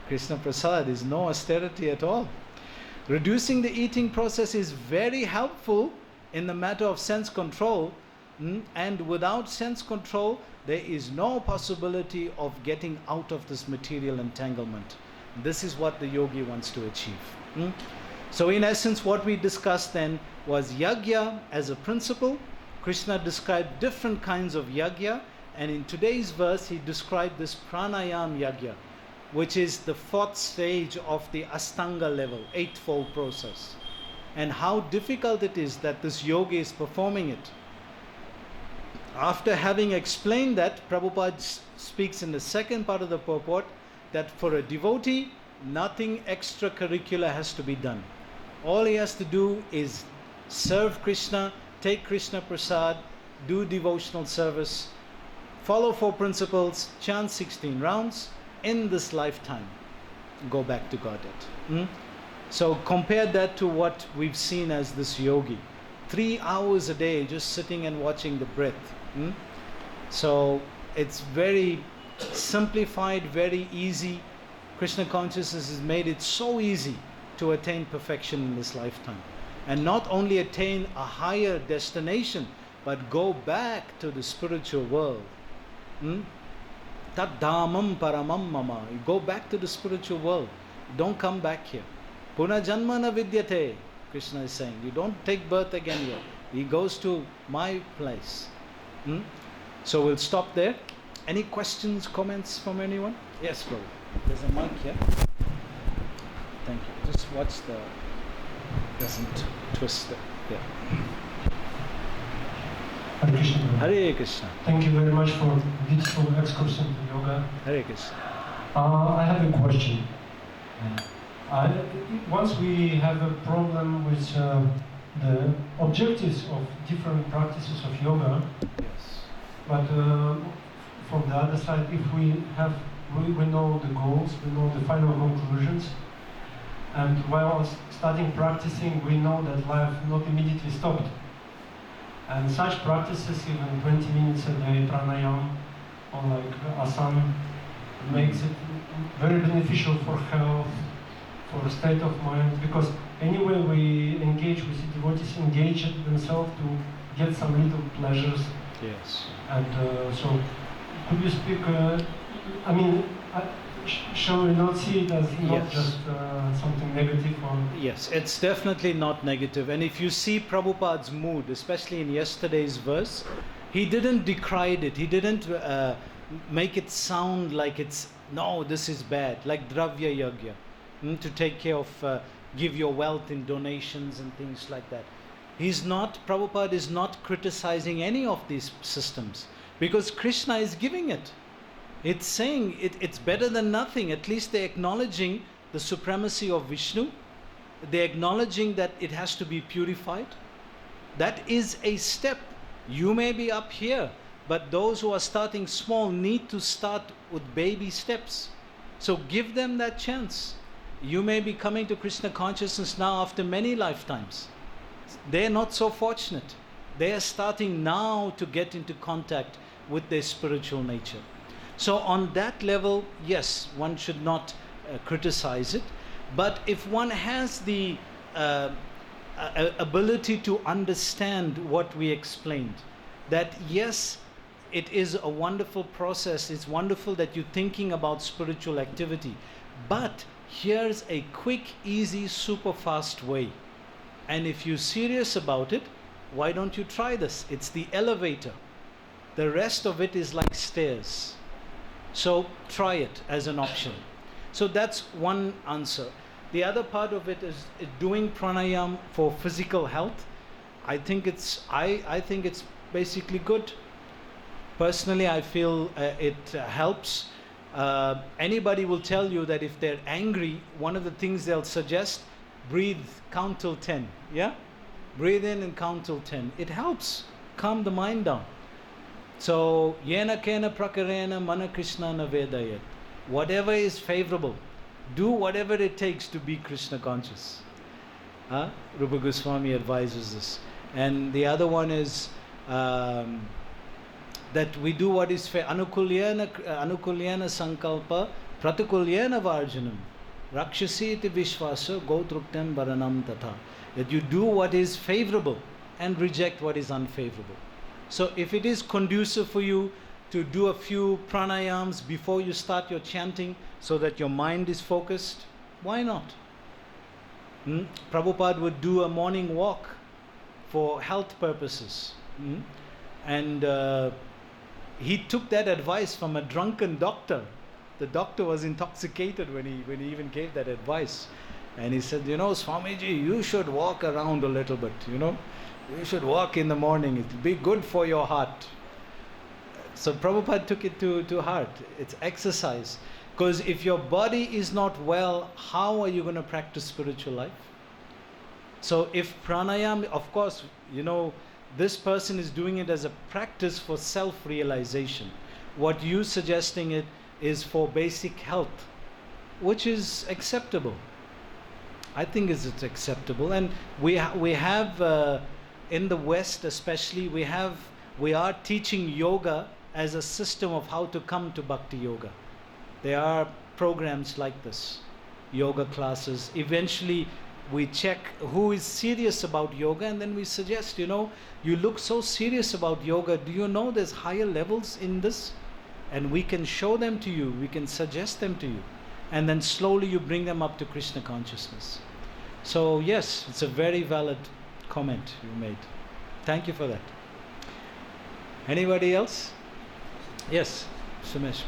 Krishna Prasad is no austerity at all. Reducing the eating process is very helpful in the matter of sense control, and without sense control, there is no possibility of getting out of this material entanglement. This is what the yogi wants to achieve. So in essence, what we discussed then was yagya as a principle. Krishna described different kinds of yagya, and in today's verse he described this pranayam yagya, which is the 4th stage of the Astanga level, 8-fold process, and how difficult it is that this yogi is performing it. After having explained that, Prabhupada speaks in the 2nd part of the purport that for a devotee, nothing extracurricular has to be done. All he has to do is serve Krishna, take Krishna Prasad, do devotional service, follow 4 principles, chant 16 rounds, in this lifetime, go back to Godhead. So compare that to what we've seen as this yogi. 3 hours a day just sitting and watching the breath. So it's very simplified, very easy. Krishna consciousness has made it so easy to attain perfection in this lifetime. And not only attain a higher destination, but go back to the spiritual world. Tat dhamam paramam mama. You go back to the spiritual world. Don't come back here. Puna janma na vidyate. Krishna is saying, you don't take birth again here. He goes to my place. So we'll stop there. Any questions, comments from anyone? Yes, brother. There's a mic here. Thank you. Just watch the... doesn't twist it. Yeah. Hare Krishna. Hare Krishna. Thank you very much for beautiful excursion to yoga. Hare Krishna. I have a question. Once we have a problem with the objectives of different practices of yoga, Yes. but from the other side, if we know the goals, we know the final conclusions, and while starting practicing, we know that life not immediately stopped. And such practices, even 20 minutes a day, pranayam, or like asana, makes it very beneficial for health, for state of mind, because anyway we engage with the devotees, engage themselves to get some little pleasures. Yes. And so, could you speak, shall we not see it as not Yes. just something negative or? Yes, it's definitely not negative. And if you see Prabhupada's mood, especially in yesterday's verse, he didn't decry it. He didn't make it sound like it's, no, this is bad, like Dravya Yagya, to take care of, give your wealth in donations and things like that. Prabhupada is not criticizing any of these systems because Krishna is giving it. It's saying it's better than nothing. At least they're acknowledging the supremacy of Vishnu. They're acknowledging that it has to be purified. That is a step. You may be up here, but those who are starting small need to start with baby steps. So give them that chance. You may be coming to Krishna consciousness now after many lifetimes. They're not so fortunate. They are starting now to get into contact with their spiritual nature. So on that level, yes, one should not criticize it. But if one has the ability to understand what we explained, that yes, it is a wonderful process, it's wonderful that you're thinking about spiritual activity, but here's a quick, easy, super fast way. And if you're serious about it, why don't you try this? It's the elevator. The rest of it is like stairs. So try it as an option. So that's one answer. The other part of it is doing pranayam for physical health. I think it's basically good. Personally, I feel it helps. Anybody will tell you that if they're angry, one of the things they'll suggest, breathe, count till 10. Yeah? Breathe in and count till 10. It helps calm the mind down. So, yena kena prakarena mana Krishna na vedayat. Whatever is favorable, do whatever it takes to be Krishna conscious. Rupa Goswami advises this. And the other one is that we do what is fair. Anukulyena sankalpa pratakulyena varjanam. Rakshasi iti vishvasa gotruktam varanam tatha. That you do what is favorable and reject what is unfavorable. So if it is conducive for you to do a few pranayams before you start your chanting so that your mind is focused, why not? Prabhupada would do a morning walk for health purposes. And he took that advice from a drunken doctor. The doctor was intoxicated when he even gave that advice. And he said, Swamiji, you should walk around a little bit, You should walk in the morning. It will be good for your heart. So Prabhupada took it to heart. It's exercise. Because if your body is not well, how are you going to practice spiritual life? So if pranayam, of course, this person is doing it as a practice for self-realization. What you're suggesting it is for basic health, which is acceptable. I think it's acceptable. And we have in the West especially, we are teaching yoga as a system of how to come to bhakti-yoga. There are programs like this, yoga classes. Eventually, we check who is serious about yoga, and then we suggest, you look so serious about yoga. Do you know there's higher levels in this? And we can show them to you. We can suggest them to you. And then slowly you bring them up to Krishna consciousness. So yes, it's a very valid comment you made. Thank you for that. Anybody else? Yes, Sumesh.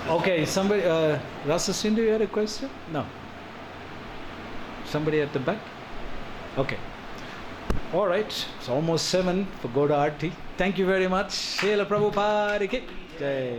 Okay, somebody, Rasa Sindhu, you had a question? No. Somebody at the back? Okay. All right, it's almost 7 for Goda Arti. Thank you very much. Srila Prabhupada ki Jai.